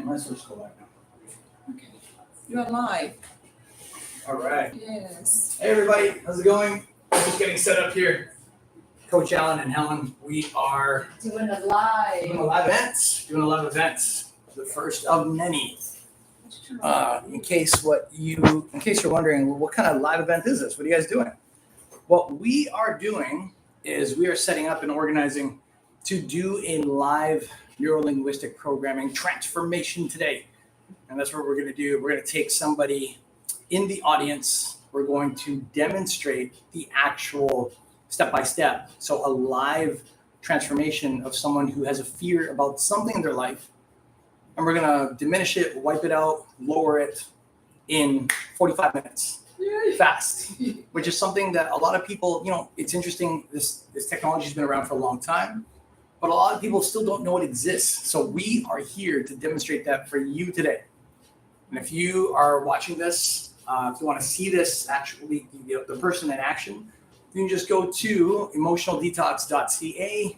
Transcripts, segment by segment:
might as well just go back now. Okay. You're live. All right. Yes. Hey everybody, how's it going? Just getting set up here. Coach Alan and Helen, we are Doing a live. doing a live events. The first of many. In case you're wondering, well, what kind of live event is this? What are you guys doing? What we are doing is we are setting up and organizing to do a live neuro-linguistic programming transformation today. And that's what we're going to do. We're going to take somebody in the audience. We're going to demonstrate the actual step-by-step. So a live transformation of someone who has a fear about something in their life. And we're going to diminish it, wipe it out, lower it in 45 minutes. Fast, which is something that a lot of people, it's interesting. This technology has been around for a long time, but a lot of people still don't know it exists. So we are here to demonstrate that for you today. And if you are watching this, if you want to see this actually, the person in action, you can just go to emotionaldetox.ca,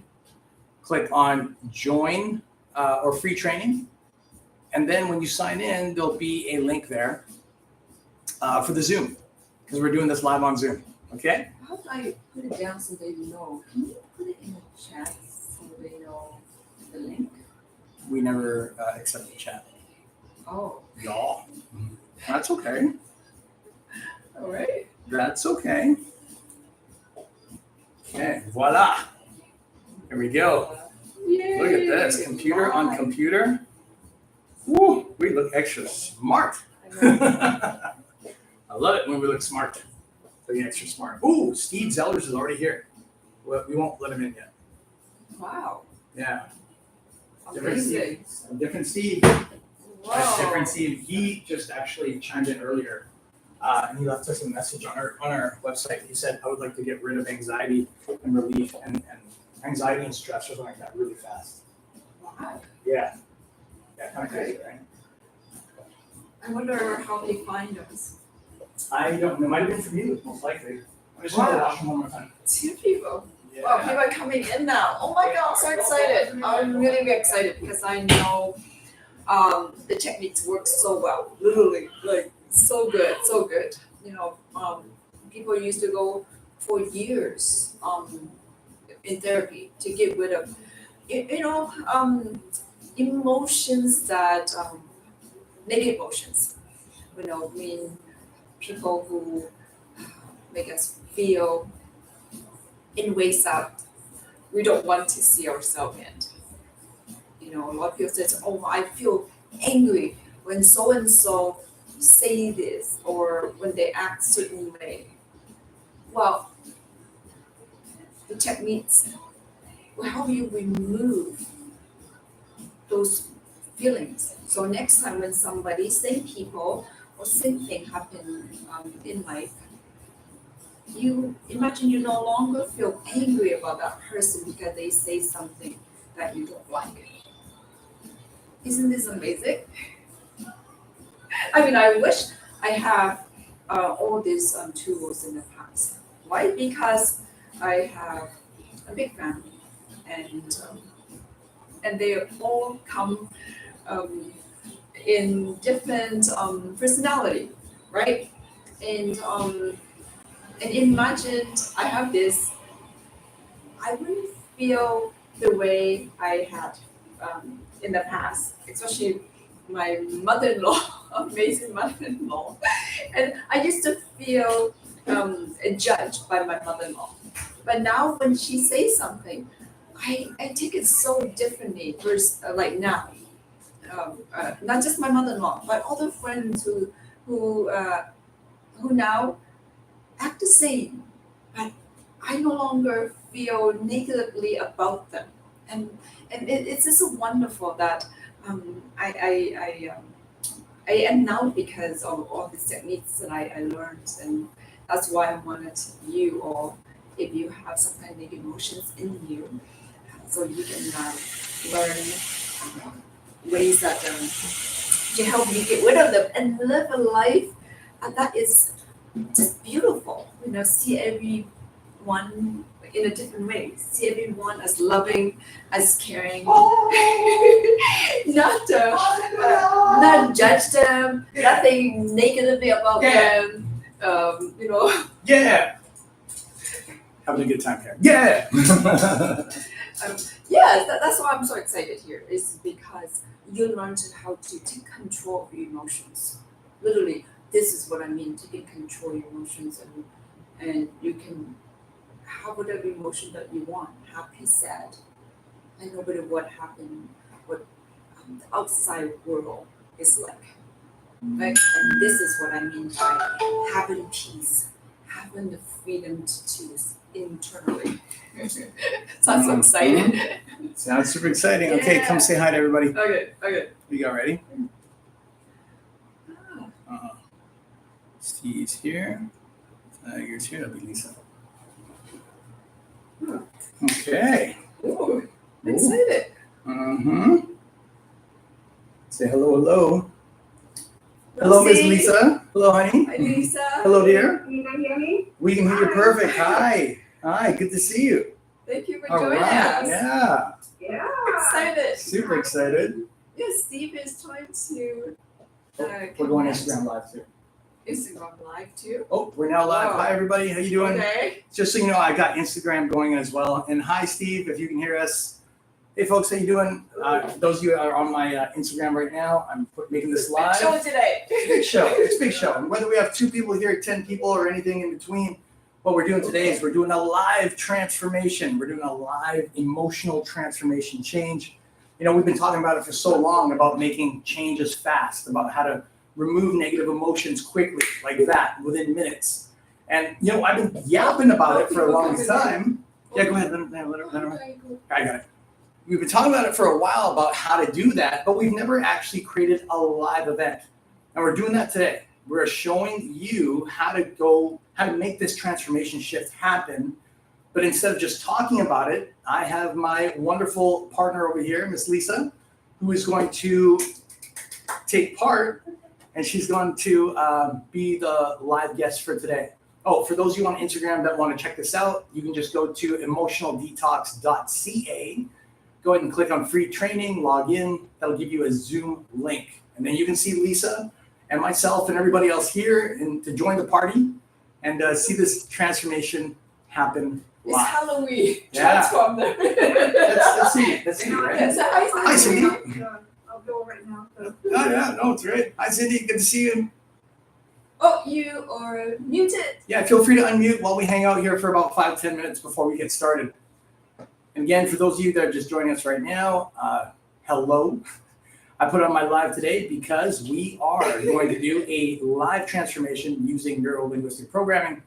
click on join or free training. And then when you sign in, there'll be a link there for the Zoom, because we're doing this live on Zoom. Okay? How do I put it down so they know? Can you put it in the chat so they know the link? We never accept the chat. Oh. Y'all. That's okay. All right. That's okay. Okay, voila. Here we go. Yay. Look at this. Computer on computer. Woo, we look extra smart. I love it when we look smart. Looking extra smart. Ooh, Steve Zellers is already here. Well, we won't let him in yet. Wow. Yeah. Amazing. Different Steve. Wow. Different Steve. He just actually chimed in earlier. And he left us a message on our website. He said, I would like to get rid of anxiety and relief and anxiety and stress or something like that really fast. Wow. Yeah. Yeah, kind of crazy, right? I wonder how they find us. I don't know. It might have been from you, most likely. I just want to watch them one more time. 2 people. Yeah. Wow, people are coming in now. Oh my God, I'm so excited. I'm really excited because I know the techniques work so well. Literally, like so good, so good. People used to go for years in therapy to get rid of, emotions that, negative emotions. People who make us feel in ways that we don't want to see ourselves in. A lot of people say, oh, I feel angry when so-and-so say this or when they act a certain way. Well, the techniques will help you remove those feelings. So next time when somebody, same people or same thing happen in life, you imagine you no longer feel angry about that person because they say something that you don't like. Isn't this amazing? I wish I have all these tools in the past. Why? Because I have a big family, and they all come in different personality, right? And imagine I have this, I wouldn't feel the way I had in the past, especially my mother-in-law, amazing mother-in-law. And I used to feel judged by my mother-in-law. But now when she says something, I take it so differently. Like now, not just my mother-in-law, but other friends who now act the same, but I no longer feel negatively about them, and it's just wonderful that I am now because of all these techniques that I learned, and that's why I wanted you, or if you have some kind of negative emotions in you, so you can learn ways that to help you get rid of them and live a life that is just beautiful. See everyone in a different way. See everyone as loving, as caring. Not not judge them, nothing negatively about them. Yeah. Having a good time here. Yeah. That's why I'm so excited here. Is because you learned how to take control of your emotions. Literally, this is what I mean: taking control of your emotions, and you can have whatever emotion that you want, happy, sad, and no matter what happened, what the outside world is like. Right? And this is what I mean by having peace, having the freedom to choose internally. Sounds so exciting. Sounds super exciting. Okay, come say hi to everybody. Okay. You got ready? Steve's here. Tiger's here. That'll be Lisa. Okay. Ooh, I'm excited. Say hello. Hello, Miss Lisa. Hello, honey. Hi, Lisa. Hello, dear. Can you hear me? We can hear you perfect. Hi. Good to see you. Thank you for All joining right. us. Yeah. Yeah. Excited. Super excited. Yes, Steve is trying to. We're going Instagram Live too. Instagram Live too. Oh, we're now live. Wow. Hi, everybody. How you doing? Okay. Just so you know, I got Instagram going as well. And hi, Steve, if you can hear us. Hey, folks, how you doing? Those of you that are on my Instagram right now, I'm making this live. Show today. Big show. It's a big show. And whether we have 2 people here, 10 people, or anything in between, what we're doing today is we're doing a live transformation. We're doing a live emotional transformation change. We've been talking about it for so long about making changes fast, about how to remove negative emotions quickly, like that, within minutes. And, I've been yapping about it for a long time. Yeah, go ahead. Let her. I got it. We've been talking about it for a while about how to do that, but we've never actually created a live event. And we're doing that today. We're showing you how to make this transformation shift happen. But instead of just talking about it, I have my wonderful partner over here, Miss Lisa, who is going to take part, and she's going to be the live guest for today. Oh, for those of you on Instagram that want to check this out, you can just go to emotionaldetox.ca. Go ahead and click on free training, log in. That'll give you a Zoom link. And then you can see Lisa and myself and everybody else here and to join the party and see this transformation happen live. It's Halloween. Yeah. Transform them. Let's see it. Let's see it, right? Yes, Hi, Cindy. I'll go right now. No, it's great. Hi, Cindy. Good to see you. Oh, you are muted. Yeah, feel free to unmute while we hang out here for about 5-10 minutes before we get started. And again, for those of you that are just joining us right now, hello. I put on my live today because we are going to do a live transformation using neuro-linguistic programming.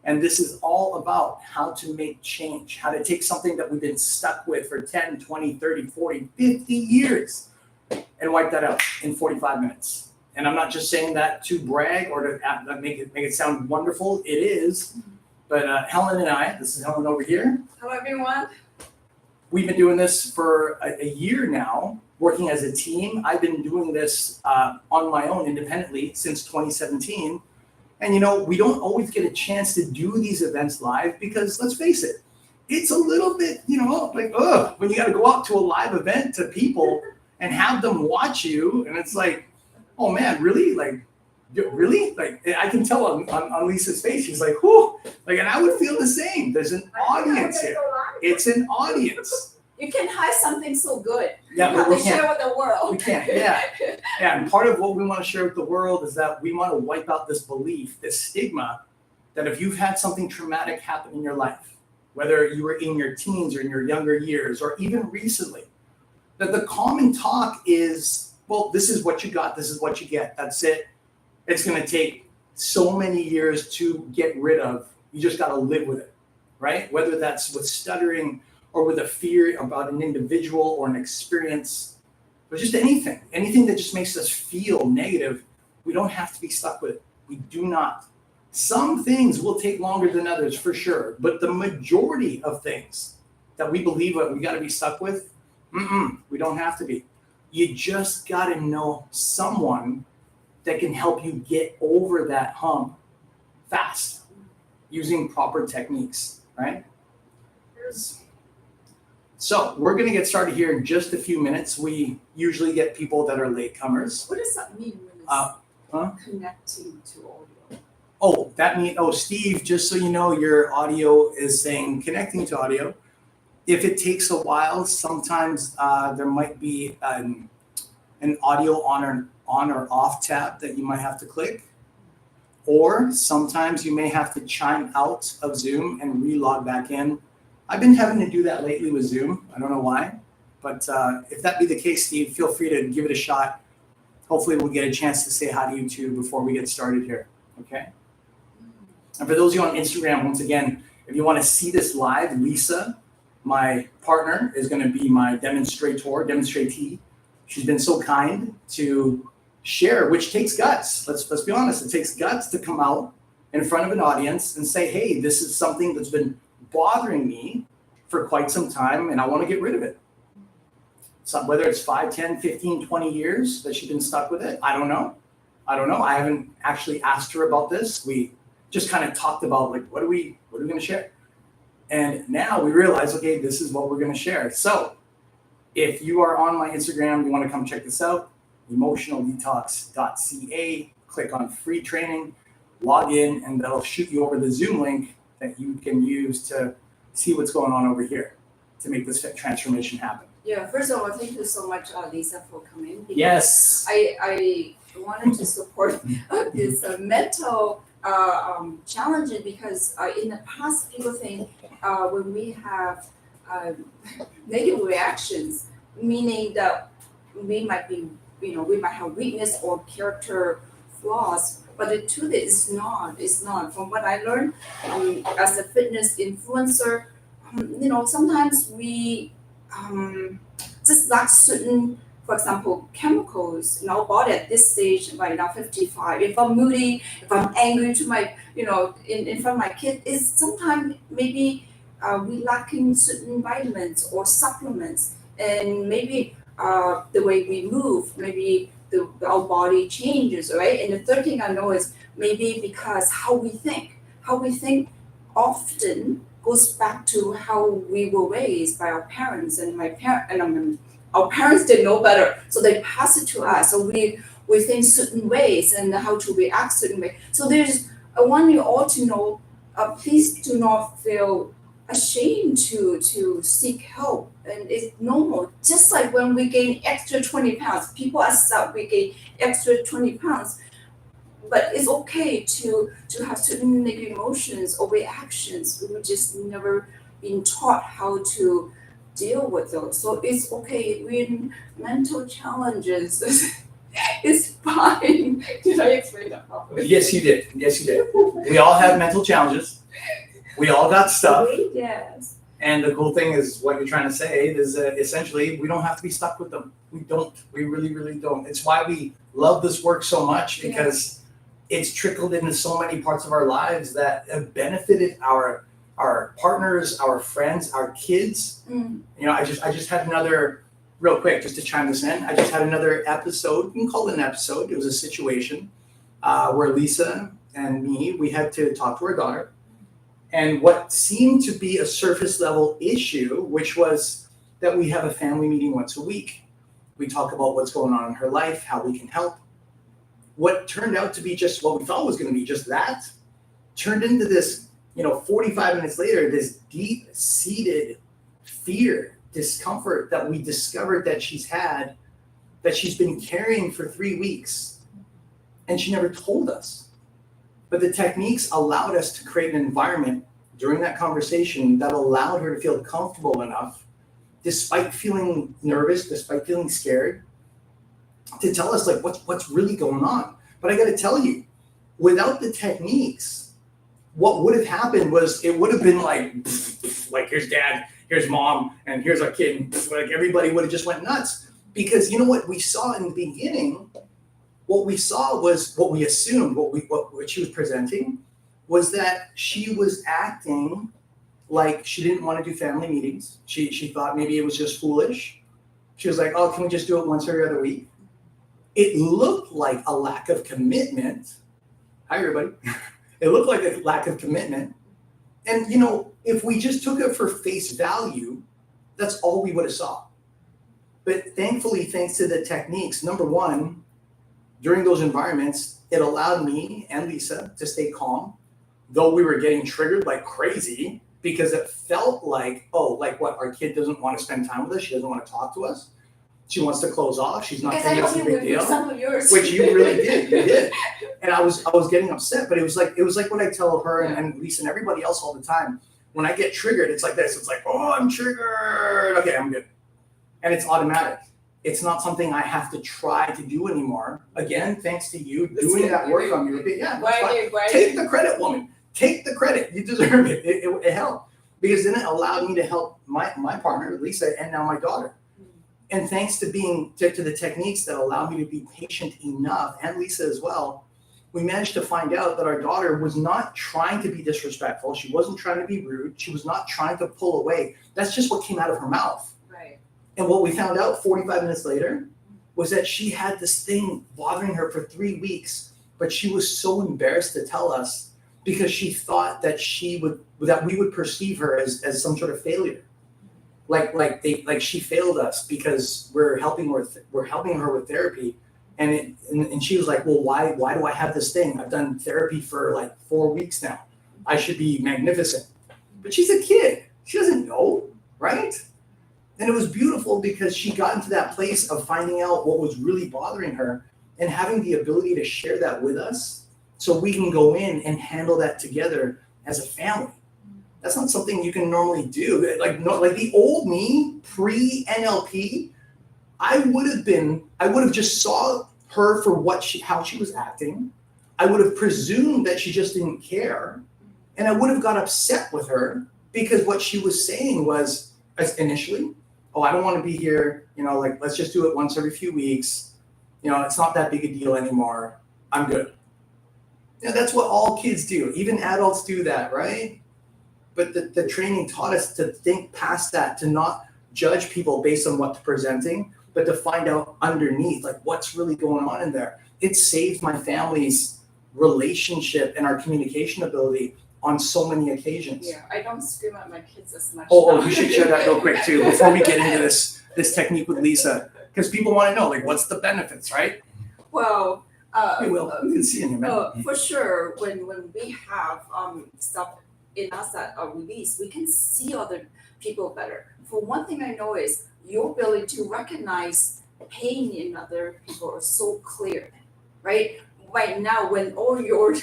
And this is all about how to make change, how to take something that we've been stuck with for 10, 20, 30, 40, 50 years and wipe that out in 45 minutes. And I'm not just saying that to brag or to make it sound wonderful. It is. But Helen and I, this is Helen over here. Hello, everyone. We've been doing this for a year now, working as a team. I've been doing this on my own independently since 2017. And, we don't always get a chance to do these events live because, let's face it, it's a little bit, when you got to go out to a live event to people and have them watch you. And it's like, oh, man, really? Really? I can tell on Lisa's face, she's like, whew. And I would feel the same. There's an audience here. It's an audience. You can hide something so good. Yeah, you but have we to can't. share with the world. We can't, yeah. And part of what we want to share with the world is that we want to wipe out this belief, this stigma, that if you've had something traumatic happen in your life, whether you were in your teens or in your younger years, or even recently, that the common talk is, well, this is what you got, this is what you get, that's it. It's going to take so many years to get rid of. You just got to live with it, right? Whether that's with stuttering or with a fear about an individual or an experience, or just anything that just makes us feel negative, we don't have to be stuck with it. We do not. Some things will take longer than others for sure, but the majority of things that we believe that we got to be stuck with, we don't have to be. You just got to know someone that can help you get over that hump fast using proper techniques, right? So we're going to get started here in just a few minutes. We usually get people that are latecomers. What does that mean when it's connecting to audio? Steve, just so you know, your audio is saying connecting to audio. If it takes a while, sometimes there might be an audio on or off tab that you might have to click. Or sometimes you may have to chime out of Zoom and re-log back in. I've been having to do that lately with Zoom. I don't know why. But if that be the case, Steve, feel free to give it a shot. Hopefully we'll get a chance to say hi to you too before we get started here. Okay? And for those of you on Instagram, once again, if you want to see this live, Lisa, my partner, is going to be my demonstratee. She's been so kind to share, which takes guts. Let's be honest. It takes guts to come out in front of an audience and say, hey, this is something that's been bothering me for quite some time and I want to get rid of it. So whether it's 5, 10, 15, 20 years that she's been stuck with it, I don't know. I haven't actually asked her about this. We just kind of talked about like, what are we going to share? And now we realize, okay, this is what we're going to share. So if you are on my Instagram, you want to come check this out, emotionaldetox.ca, click on free training, log in, and that'll shoot you over the Zoom link that you can use to see what's going on over here to make this transformation happen. Yeah, first of all, thank you so much, Lisa, for coming. Yes. I wanted to support this mental challenge because in the past, people think when we have negative reactions, meaning that we might have weakness or character flaws. But the truth is it's not. From what I learned as a fitness influencer, sometimes we just lack certain, for example, chemicals in our body at this stage, right now 55. If I'm moody, if I'm angry to my, in front of my kid, is sometimes maybe we lacking certain vitamins or supplements, and maybe the way we move, maybe our body changes, right? And the third thing I know is maybe because how we think often goes back to how we were raised by our parents, and our parents didn't know better, so they pass it to us. So we think certain ways and how to react certain way. So I want you all to know, please do not feel ashamed to seek help, and it's normal. Just like when we gain extra 20 pounds, people accept we gain extra 20 pounds, but it's okay to have certain negative emotions or reactions. We just never been taught how to deal with those. So it's okay. We're in mental challenges. It's fine. Did I explain that properly? Yes, you did. We all have mental challenges. We all got stuff. Yes. And the cool thing is what you're trying to say is essentially we don't have to be stuck with them. We don't. We really, really don't. It's why we love this work so much, because it's trickled into so many parts of our lives that have benefited our partners, our friends, our kids. I just had another, real quick, just to chime this in, I just had another episode. You can call it an episode. It was a situation where Lisa and me, we had to talk to our daughter. And what seemed to be a surface level issue, which was that we have a family meeting once a week. We talk about what's going on in her life, how we can help. What turned out to be just what we thought was going to be just that turned into this, 45 minutes later, this deep-seated fear, discomfort that we discovered that she's been carrying for 3 weeks. And she never told us. But the techniques allowed us to create an environment during that conversation that allowed her to feel comfortable enough, despite feeling nervous, despite feeling scared, to tell us like what's really going on. But I got to tell you, without the techniques, what would have happened was it would have been like here's dad, here's mom, and here's our kid. And like everybody would have just went nuts. Because you know what we saw in the beginning? What we saw was what we assumed, what she was presenting, was that she was acting like she didn't want to do family meetings. She thought maybe it was just foolish. She was like, oh, can we just do it once every other week? It looked like a lack of commitment. Hi, everybody. It looked like a lack of commitment. And, if we just took it for face value, That's all we would have saw. But thankfully, thanks to the techniques, number one, during those environments, it allowed me and Lisa to stay calm, though we were getting triggered like crazy, because it felt like, oh, like what, our kid doesn't want to spend time with us, she doesn't want to talk to us, she wants to close off, she's not taking us a big deal. Some of yours. Which you really did, you did. And I was getting upset, but it was like what I tell her and Lisa and everybody else all the time. When I get triggered, it's like this. It's like, oh, I'm triggered. Okay, I'm good. And it's automatic. It's not something I have to try to do anymore. Again, thanks to you doing that work on your yeah. Take the credit, woman. Take the credit. You deserve it. It helped. Because then it allowed me to help my partner, Lisa, and now my daughter. And thanks to to the techniques that allow me to be patient enough, and Lisa as well, we managed to find out that our daughter was not trying to be disrespectful. She wasn't trying to be rude. She was not trying to pull away. That's just what came out of her mouth. Right. And what we found out 45 minutes later was that she had this thing bothering her for 3 weeks, but she was so embarrassed to tell us because she thought that we would perceive her as some sort of failure. Like she failed us because we're helping her with therapy. And she was like, well, why do I have this thing? I've done therapy for like 4 weeks now. I should be magnificent. But she's a kid. She doesn't know, right? And it was beautiful because she got into that place of finding out what was really bothering her and having the ability to share that with us so we can go in and handle that together as a family. That's not something you can normally do. Like the old me, pre-NLP, I would have just saw her for how she was acting. I would have presumed that she just didn't care. And I would have got upset with her because what she was saying was initially, oh, I don't want to be here. Like, let's just do it once every few weeks. It's not that big a deal anymore. I'm good. That's what all kids do. Even adults do that, right? But the training taught us to think past that, to not judge people based on what's presenting, but to find out underneath, like what's really going on in there. It saved my family's relationship and our communication ability on so many occasions. Yeah, I don't scream at my kids as much. Oh, you should share that real quick too, before we get into this technique with Lisa, because people want to know, like, what's the benefits, right? Well, we will. You can see in here, for sure, when we have stuff in us that are released, we can see other people better. For one thing I know is your ability to recognize pain in other people is so clear, right? Right now, when all your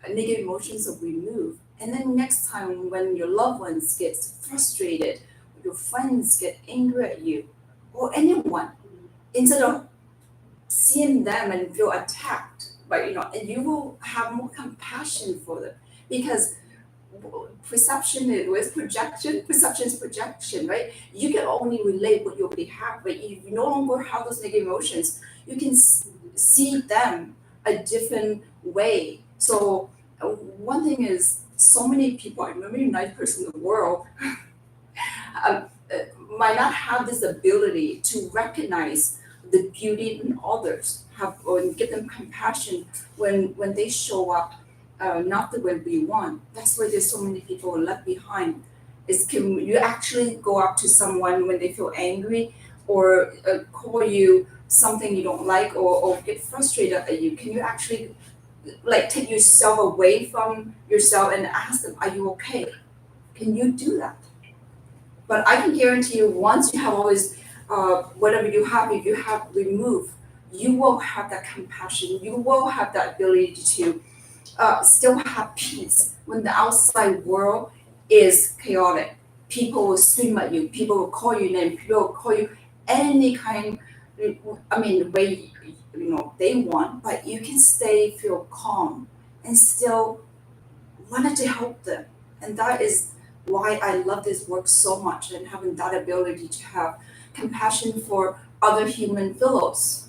negative emotions are removed, and then next time when your loved ones get frustrated, your friends get angry at you, or anyone, instead of seeing them and feel attacked, and you will have more compassion for them, because perception is projection, right? You can only relate what you already have, but if you no longer have those negative emotions, you can see them a different way. So one thing is, so many people, I'm a very nice person in the world, might not have this ability to recognize the beauty in others, or give them compassion when they show up not the way we want. That's why there's so many people left behind. Can you actually go up to someone when they feel angry, or call you something you don't like, or get frustrated at you? Can you actually take yourself away from yourself and ask them, are you okay? Can you do that? But I can guarantee you, once you have always whatever you have, if you have removed, you will have that compassion. You will have that ability to still have peace when the outside world is chaotic. People will scream at you. People will call you names. People will call you any kind. The way they want, but you can feel calm and still wanted to help them. And that is why I love this work so much, and having that ability to have compassion for other human fellows.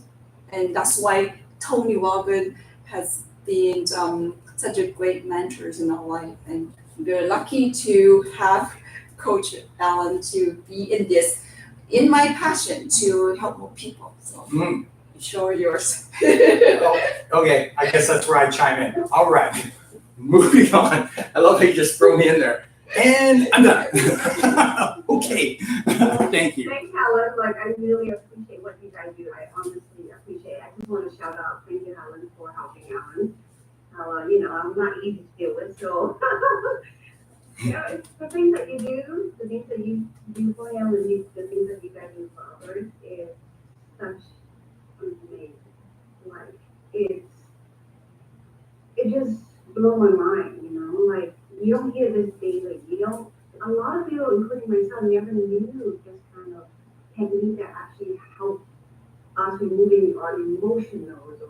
And that's why Tony Robbins has been such a great mentor in our life. And we're lucky to have Coach Alan to be in my passion to help more people. So show yours. Okay, I guess that's where I chime in. All right, moving on. I love how you just throw me in there. And I'm done. Okay. Thank you. Thanks, Helen. Like, I really appreciate what you guys do. I honestly appreciate it. I just want to shout out, thank you, Helen, for helping Alan. I'm not easy to deal with, so. It's the things that you do, the things that you do for him, and the things that you guys do for others is such amazing. Like, it just blew my mind, like, you don't hear this daily. A lot of people, including myself, never knew this kind of technique that actually help us removing our emotionals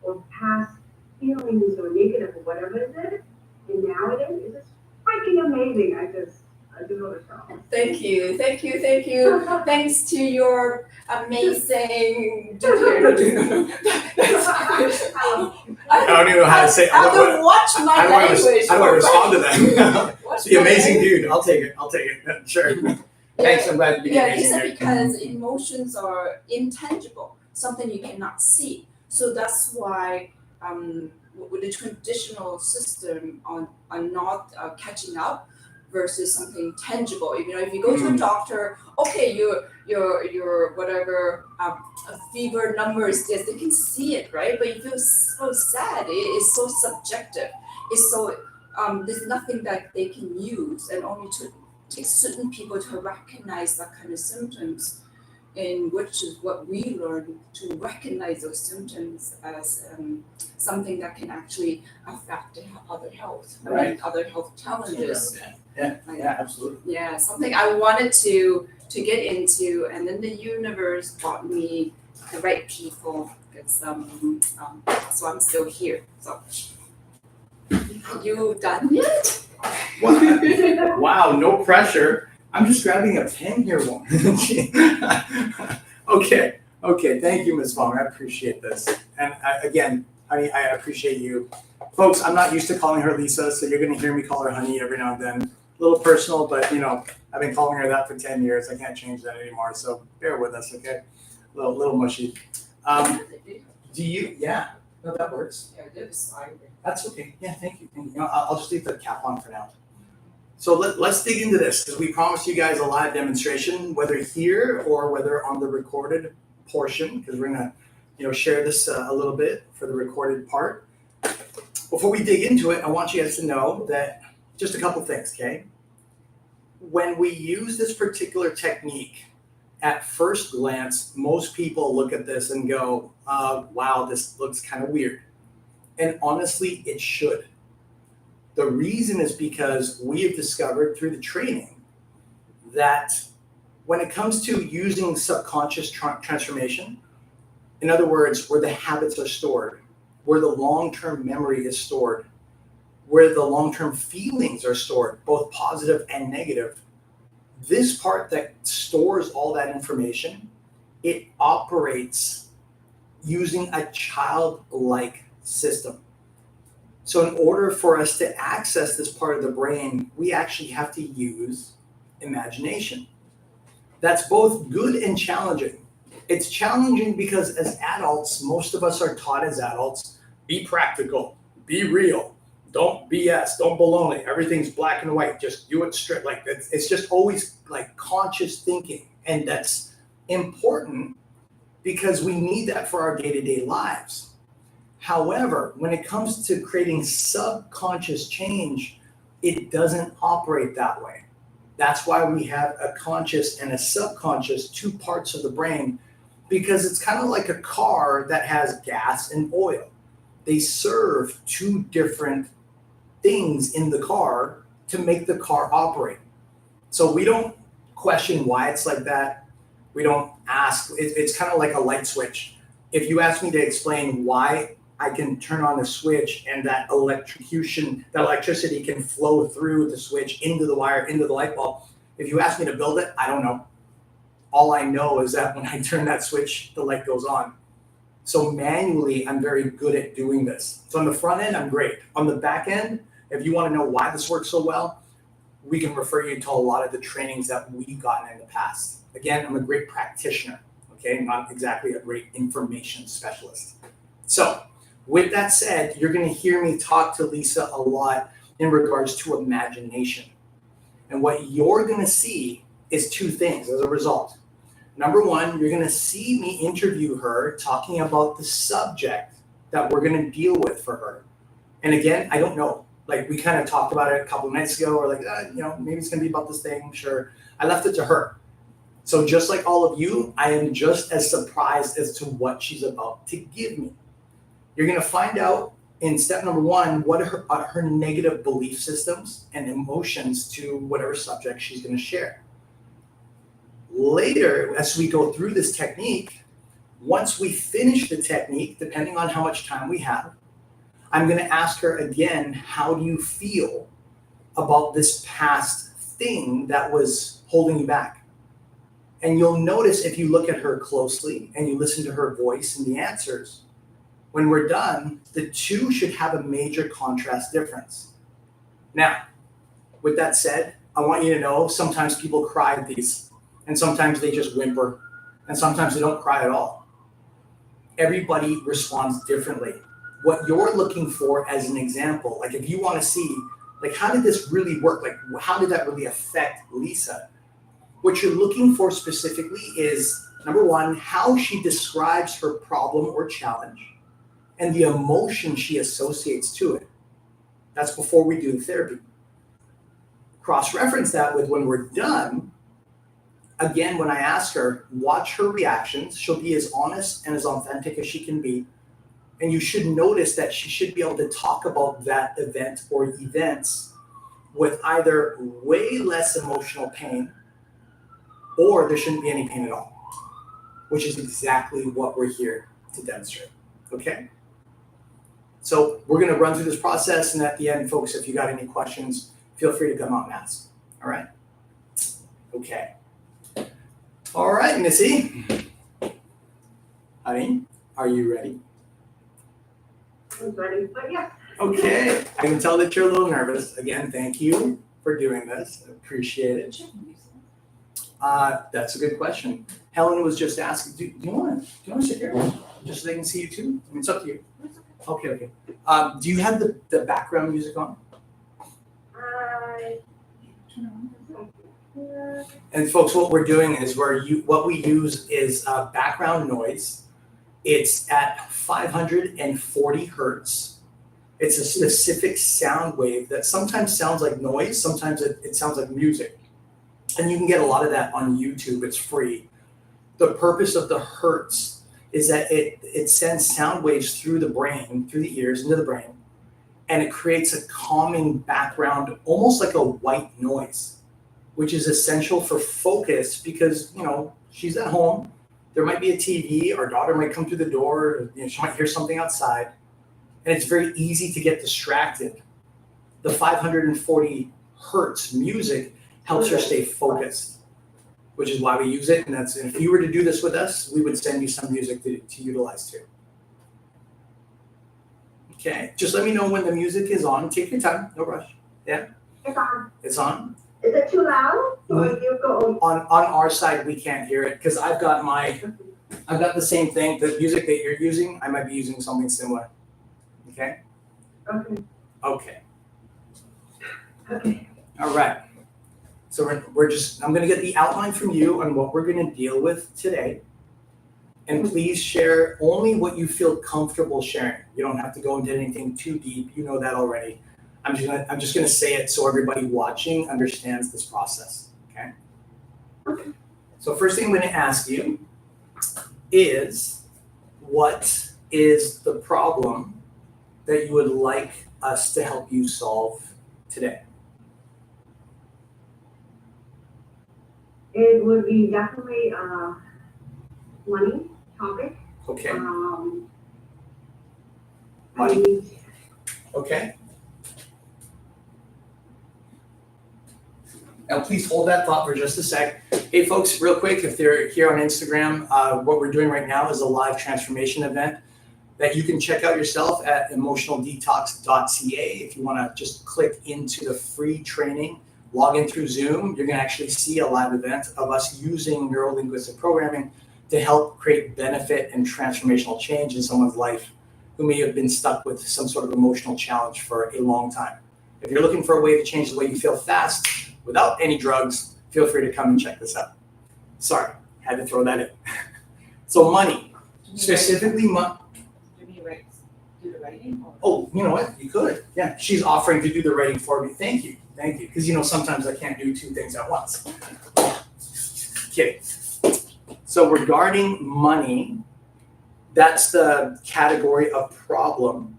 or past feelings or negative or whatever it is. And now it is, it's just freaking amazing. I just want to shout. Thank you. Thanks to your amazing. I don't even know how to say. I have to watch my language. How do I respond to that? The amazing dude. I'll take it. Sure. Thanks. I'm glad to be Yeah, amazing. it's because emotions are intangible, something you cannot see. So that's why with the traditional system are not catching up versus something tangible. If you go to a doctor, okay, your whatever fever number is this, they can see it, right? But you feel so sad. It's so subjective. It's so there's nothing that they can use, and only to take certain people to recognize that kind of symptoms, in which is what we learn to recognize those symptoms as something that can actually affect other health, right? Other health challenges. Yeah, absolutely. Yeah, something I wanted to get into, and then the universe brought me the right people. Because so I'm still here. So you done yet? Wow, no pressure. I'm just grabbing a pen here. Okay. Thank you, Ms. Fong. I appreciate this. And again, honey, I appreciate you. Folks, I'm not used to calling her Lisa, so you're going to hear me call her honey every now and then. A little personal, but I've been calling her that for 10 years. I can't change that anymore, so bear with us, okay? A little mushy. Do you? Yeah. No, that works. Yeah, it is. That's okay. Yeah, thank you. I'll just leave the cap on for now. So let's dig into this, because we promised you guys a live demonstration, whether here or whether on the recorded portion, because we're gonna share this a little bit for the recorded part. Before we dig into it, I want you guys to know that just a couple things, okay? When we use this particular technique, at first glance, most people look at this and go, wow, this looks kind of weird. And honestly, it should. The reason is because we have discovered through the training that when it comes to using subconscious transformation, in other words, where the habits are stored, where the long-term memory is stored, where the long-term feelings are stored, both positive and negative, this part that stores all that information, it operates using a childlike system. So in order for us to access this part of the brain, we actually have to use imagination. That's both good and challenging. It's challenging because as adults, most of us are taught as adults, be practical, be real, don't BS, don't baloney, everything's black and white, just do it straight. Like it's just always like conscious thinking. And that's important because we need that for our day-to-day lives. However, when it comes to creating subconscious change, it doesn't operate that way. That's why we have a conscious and a subconscious, two parts of the brain, because it's kind of like a car that has gas and oil. They serve two different things in the car to make the car operate. So we don't question why it's like that. We don't ask. It's kind of like a light switch. If you ask me to explain why I can turn on the switch and that electricity can flow through the switch into the wire, into the light bulb. If you ask me to build it, I don't know. All I know is that when I turn that switch, the light goes on. So manually, I'm very good at doing this. So on the front end, I'm great. On the back end, if you want to know why this works so well, we can refer you to a lot of the trainings that we've gotten in the past. Again, I'm a great practitioner, okay? Not exactly a great information specialist. So with that said, you're going to hear me talk to Lisa a lot in regards to imagination. And what you're going to see is two things as a result. Number one, you're going to see me interview her talking about the subject that we're going to deal with for her. And again, I don't know. Like, we kind of talked about it a couple of nights ago. We're like, maybe it's going to be about this thing. Sure. I left it to her. So just like all of you, I am just as surprised as to what she's about to give me. You're going to find out in step number one, what are her negative belief systems and emotions to whatever subject she's going to share. Later, as we go through this technique, once we finish the technique, depending on how much time we have, I'm going to ask her again, how do you feel about this past thing that was holding you back? And you'll notice if you look at her closely and you listen to her voice and the answers, when we're done, the two should have a major contrast difference. Now, with that said, I want you to know sometimes people cry at these, and sometimes they just whimper, and sometimes they don't cry at all. Everybody responds differently. What you're looking for as an example, like if you want to see, like, how did this really work? Like, how did that really affect Lisa? What you're looking for specifically is, number one, how she describes her problem or challenge and the emotion she associates to it. That's before we do the therapy. Cross-reference that with when we're done. Again, when I ask her, watch her reactions. She'll be as honest and as authentic as she can be. And you should notice that she should be able to talk about that event or events with either way less emotional pain, or there shouldn't be any pain at all, which is exactly what we're here to demonstrate, okay? So we're gonna run through this process, and at the end, folks, if you got any questions, feel free to come out and ask, all right? Okay. All right, Missy. Honey, are you ready? I'm ready, but yeah. Okay, I can tell that you're a little nervous. Again, thank you for doing this. I appreciate it. That's a good question. Helen was just asking, do you want to sit here? Just so they can see you too? I mean, it's up to you. Okay. Do you have the background music on? And folks, what we're doing is what we use is background noise. It's at 540 hertz. It's a specific sound wave that sometimes sounds like noise, sometimes it sounds like music. And you can get a lot of that on YouTube, it's free. The purpose of the hertz is that it sends sound waves through the brain, through the ears, into the brain, and it creates a calming background, almost like a white noise, which is essential for focus because, she's at home. There might be a TV, our daughter might come through the door, she might hear something outside, and it's very easy to get distracted. The 540 hertz music helps her stay focused, which is why we use it. And if you were to do this with us, we would send you some music to utilize too. Okay, just let me know when the music is on. Take your time, no rush. Yeah? It's on. It's on? Is it too loud? Or you go? On our side, we can't hear it because I've got the same thing. The music that you're using, I might be using something similar. Okay? Okay. All right. So I'm going to get the outline from you on what we're going to deal with today. And please share only what you feel comfortable sharing. You don't have to go into anything too deep. You know that already. I'm just going to say it so everybody watching understands this process. Okay? So first thing I'm going to ask you is, what is the problem that you would like us to help you solve today? It would be definitely money topic. Okay. Money. Okay. Now, please hold that thought for just a sec. Hey, folks, real quick, if they're here on Instagram, what we're doing right now is a live transformation event that you can check out yourself at emotionaldetox.ca. If you want to just click into the free training, log in through Zoom, you're going to actually see a live event of us using neuro-linguistic programming to help create benefit and transformational change in someone's life who may have been stuck with some sort of emotional challenge for a long time. If you're looking for a way to change the way you feel fast, without any drugs, feel free to come and check this out. Sorry, had to throw that in. So money, specifically money. Do the writing? Oh, you know what? You could. Yeah, she's offering to do the writing for me. Thank you. Because sometimes I can't do two things at once. Kidding. So regarding money, that's the category of problem.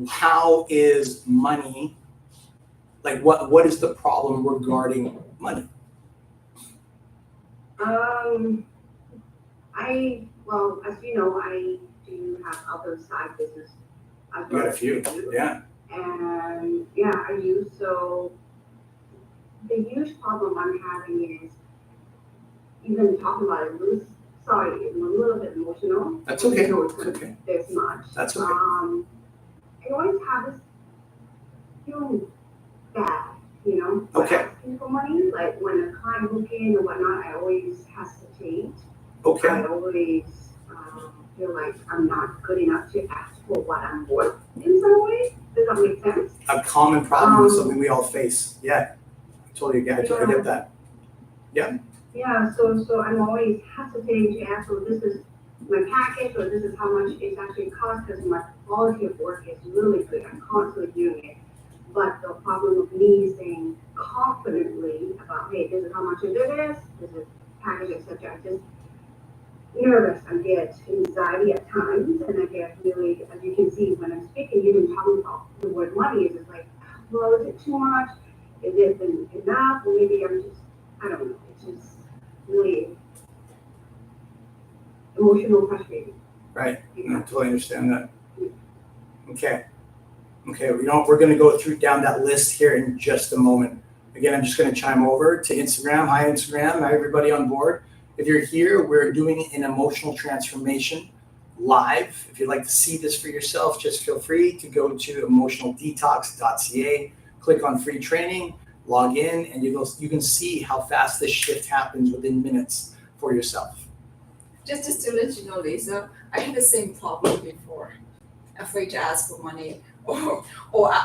How is money, like what is the problem regarding money? Well, as you know, I do have other side business. You got a few, yeah. And yeah, I do. So the huge problem I'm having is even talking about it. Sorry, I'm a little bit emotional. That's okay. It's okay. This much. That's okay. I always have this feeling bad, Okay. asking for money. Like when a client book in or whatnot, I always hesitate. Okay. I always feel like I'm not good enough to ask for what I'm worth in some way. Does that make sense? A common problem is something we all face. Yeah. I totally get that. Yeah. Yeah, so I'm always hesitating to ask, well, this is my package, or this is how much it actually costs, because my quality of work is really good. I'm constantly doing it. But the problem of me saying confidently about, hey, this is how much it is, this is package, etc. I'm just nervous. I get anxiety at times, and I get really, as you can see when I'm speaking, even talking about the word money, is just like, well, is it too much? Is it enough? Or maybe I'm just, I don't know. It's just really emotional frustrating. Right. I totally understand that. Okay. We're going to go down that list here in just a moment. Again, I'm just going to chime over to Instagram. Hi, Instagram. Hi, everybody on board. If you're here, we're doing an emotional transformation live. If you'd like to see this for yourself, just feel free to go to emotionaldetox.ca, click on free training, log in, and you can see how fast this shift happens within minutes for yourself. Just to let you know, Lisa, I had the same problem before. Afraid to ask for money or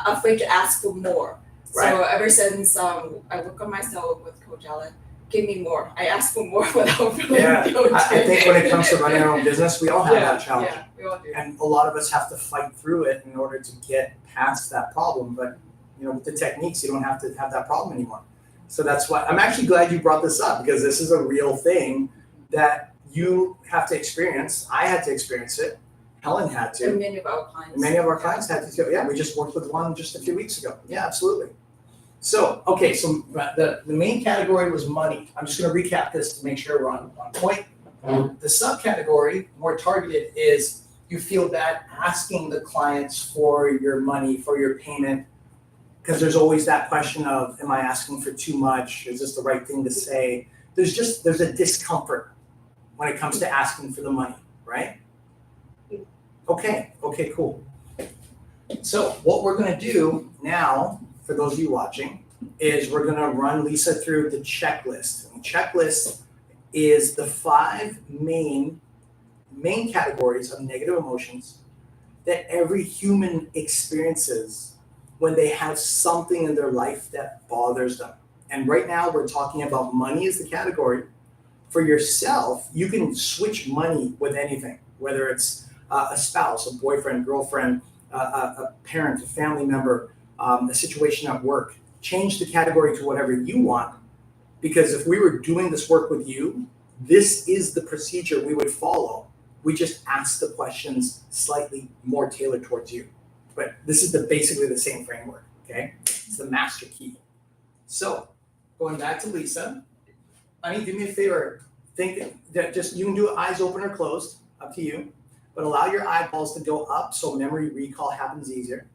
afraid to ask for more. Right. So ever since I work on myself with Coach Helen, give me more. I ask for more without feeling guilty. I think when it comes to running our own business, we all have that challenge. Yeah, we all do. And a lot of us have to fight through it in order to get past that problem. But with the techniques, you don't have to have that problem anymore. So that's why I'm actually glad you brought this up, because this is a real thing that you have to experience. I had to experience it. Helen had to. And many of our clients. And many of our clients had to. Yeah, we just worked with one just a few weeks ago. Yeah, absolutely. So, okay, so the main category was money. I'm just going to recap this to make sure we're on point. The subcategory, more targeted, is you feel bad asking the clients for your money, for your payment, because there's always that question of, am I asking for too much? Is this the right thing to say? There's a discomfort when it comes to asking for the money, right? Okay, cool. So what we're going to do now, for those of you watching, is we're going to run Lisa through the checklist. And the checklist is the 5 main categories of negative emotions that every human experiences when they have something in their life that bothers them. And right now we're talking about money as the category. For yourself, you can switch money with anything, whether it's a spouse, a boyfriend, girlfriend, a parent, a family member, a situation at work. Change the category to whatever you want, because if we were doing this work with you, this is the procedure we would follow. We just ask the questions slightly more tailored towards you. But this is basically the same framework, okay? It's the master key. So, going back to Lisa, honey, do me a favor. Think that you can do it eyes open or closed, up to you, but allow your eyeballs to go up so memory recall happens easier.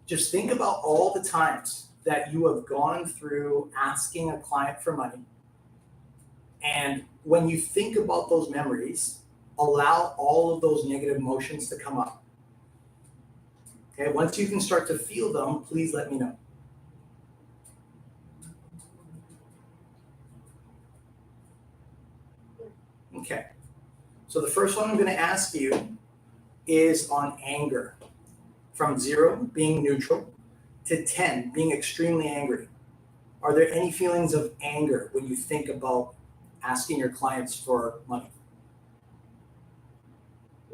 Just think about all the times that you have gone through asking a client for money. And when you think about those memories, allow all of those negative emotions to come up. Okay, once you can start to feel them, please let me know. Okay, so the first one I'm going to ask you is on anger. From 0, being neutral, to 10, being extremely angry. Are there any feelings of anger when you think about asking your clients for money?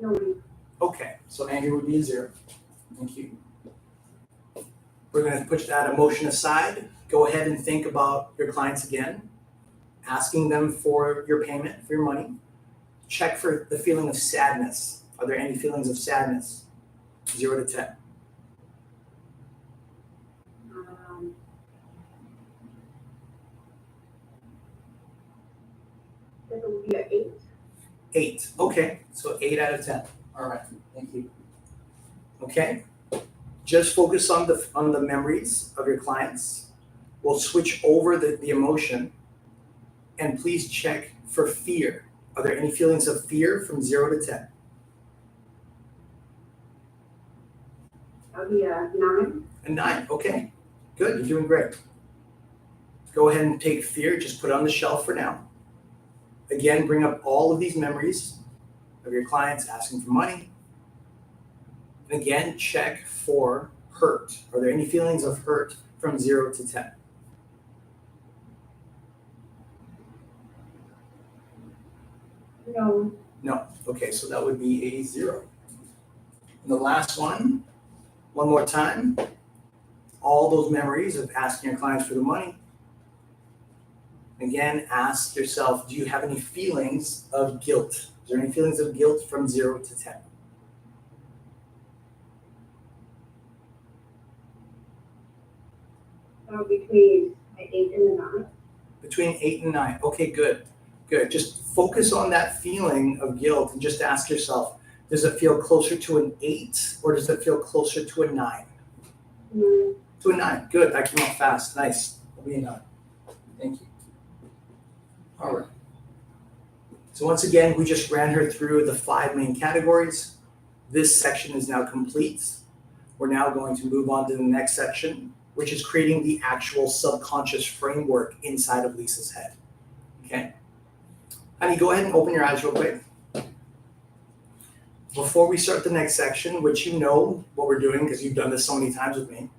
No. Okay, so anger would be a 0. Thank you. We're going to put that emotion aside. Go ahead and think about your clients again, asking them for your payment, for your money. Check for the feeling of sadness. Are there any feelings of sadness? 0 to 10. That would be an 8. 8. Okay, so 8 out of 10. All right, thank you. Okay, just focus on the memories of your clients. We'll switch over the emotion, and please check for fear. Are there any feelings of fear from 0 to 10? That would be a 9. A 9. Okay, good. You're doing great. Go ahead and take fear. Just put it on the shelf for now. Again, bring up all of these memories of your clients asking for money. And again, check for hurt. Are there any feelings of hurt from 0 to 10? No. No. Okay, so that would be a 0. And the last one more time. All those memories of asking your clients for the money. Again, ask yourself, do you have any feelings of guilt? Is there any feelings of guilt from 0 to 10? Between an 8 and a 9. Between 8 and 9. Okay, good. Good. Just focus on that feeling of guilt and just ask yourself, does it feel closer to an 8 or does it feel closer to a 9? Mm. To a 9. Good. That came out fast. Nice. It'll be a 9. Thank you. All right. So once again, we just ran her through the 5 main categories. This section is now complete. We're now going to move on to the next section, which is creating the actual subconscious framework inside of Lisa's head. Okay? Honey, go ahead and open your eyes real quick. Before we start the next section, which you know what we're doing because you've done this so many times with me,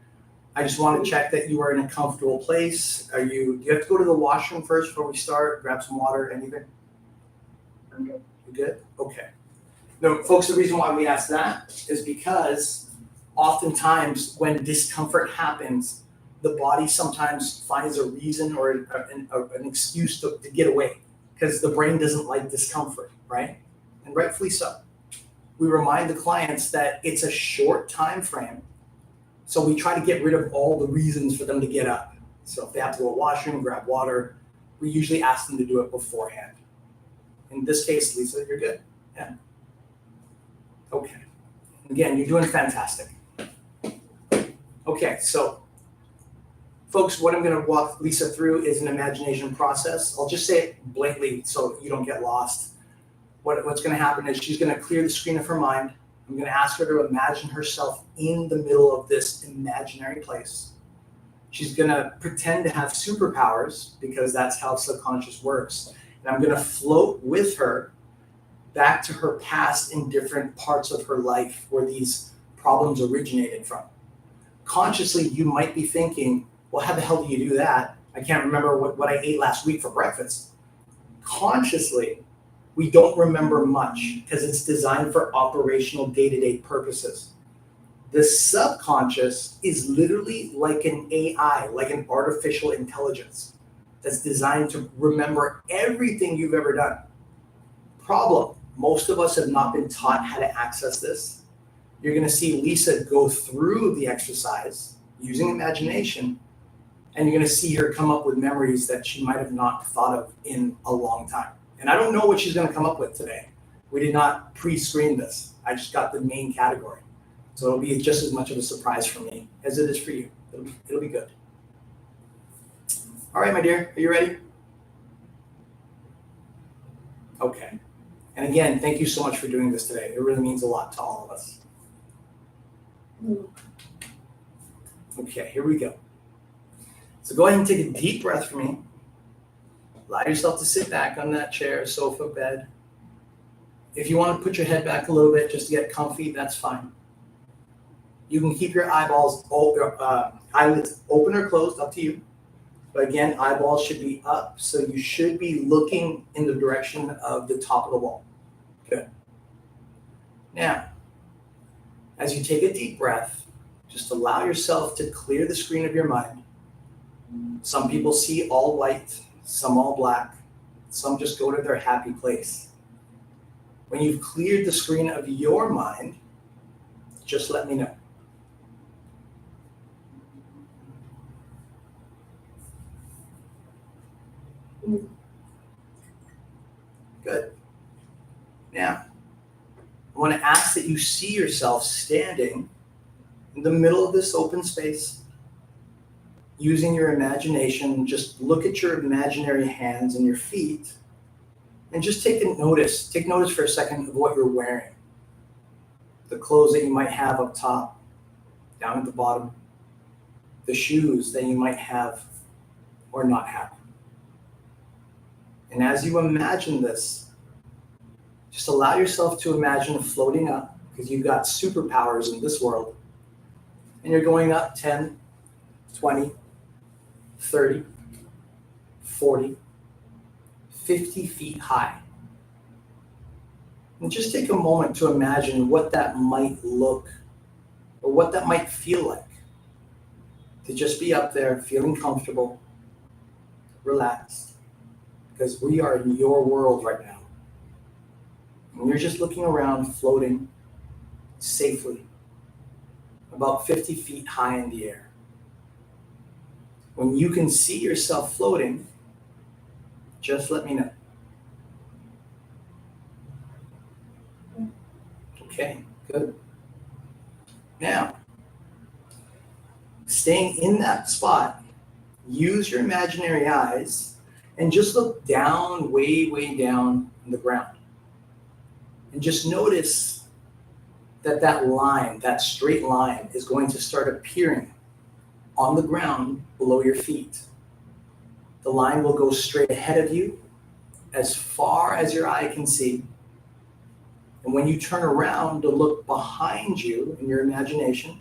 I just want to check that you are in a comfortable place. Do you have to go to the washroom first before we start? Grab some water, anything? I'm good. You good? Okay. No, folks, the reason why we ask that is because oftentimes when discomfort happens, the body sometimes finds a reason or an excuse to get away because the brain doesn't like discomfort, right? And rightfully so. We remind the clients that it's a short time frame. So we try to get rid of all the reasons for them to get up. So if they have to go to the washroom, grab water, we usually ask them to do it beforehand. In this case, Lisa, you're good. Yeah. Okay. Again, you're doing fantastic. Okay, so folks, what I'm going to walk Lisa through is an imagination process. I'll just say it blatantly so you don't get lost. What's going to happen is she's going to clear the screen of her mind. I'm going to ask her to imagine herself in the middle of this imaginary place. She's going to pretend to have superpowers because that's how subconscious works. And I'm going to float with her back to her past in different parts of her life where these problems originated from. Consciously, you might be thinking, well, how the hell do you do that? I can't remember what I ate last week for breakfast. Consciously, we don't remember much because it's designed for operational day-to-day purposes. The subconscious is literally like an AI, like an artificial intelligence that's designed to remember everything you've ever done. Problem, most of us have not been taught how to access this. You're going to see Lisa go through the exercise using imagination, and you're going to see her come up with memories that she might have not thought of in a long time. And I don't know what she's going to come up with today. We did not pre-screen this. I just got the main category. So it'll be just as much of a surprise for me as it is for you. It'll be good. All right, my dear, are you ready? Okay. And again, thank you so much for doing this today. It really means a lot to all of us. Okay, here we go. So go ahead and take a deep breath for me. Allow yourself to sit back on that chair, sofa, bed. If you want to put your head back a little bit just to get comfy, that's fine. You can keep your eyelids open or closed, up to you. But again, eyeballs should be up, so you should be looking in the direction of the top of the wall. Good. Now, as you take a deep breath, just allow yourself to clear the screen of your mind. Some people see all white, some all black, some just go to their happy place. When you've cleared the screen of your mind, just let me know. Good. Now, I want to ask that you see yourself standing in the middle of this open space, using your imagination. Just look at your imaginary hands and your feet, and just take notice for a second of what you're wearing. The clothes that you might have up top, down at the bottom, the shoes that you might have or not have. And as you imagine this, just allow yourself to imagine floating up, because you've got superpowers in this world. And you're going up 10, 20, 30, 40, 50 feet high. And just take a moment to imagine what that might look or what that might feel like. To just be up there feeling comfortable, relaxed, because we are in your world right now. And you're just looking around, floating safely, about 50 feet high in the air. When you can see yourself floating, just let me know. Okay, good. Now, staying in that spot, use your imaginary eyes and just look down, way, way down on the ground. And just notice that line, that straight line, is going to start appearing on the ground below your feet. The line will go straight ahead of you as far as your eye can see. And when you turn around to look behind you in your imagination,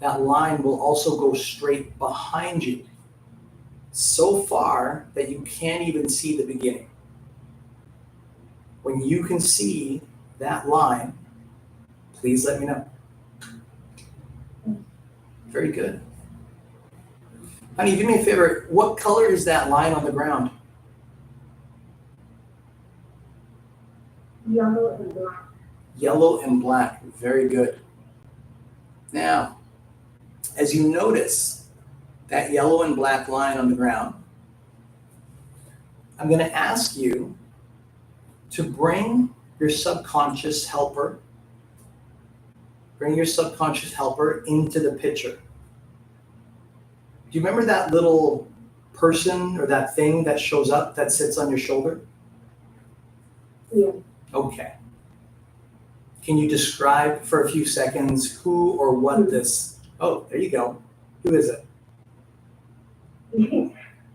that line will also go straight behind you, so far that you can't even see the beginning. When you can see that line, please let me know. Very good. Honey, do me a favor. What color is that line on the ground? Yellow and black. Yellow and black. Very good. Now, as you notice that yellow and black line on the ground, I'm going to ask you to bring your subconscious helper into the picture. Do you remember that little person or that thing that shows up that sits on your shoulder? Yeah. Okay. Can you describe for a few seconds who or what this? Oh, there you go. Who is it?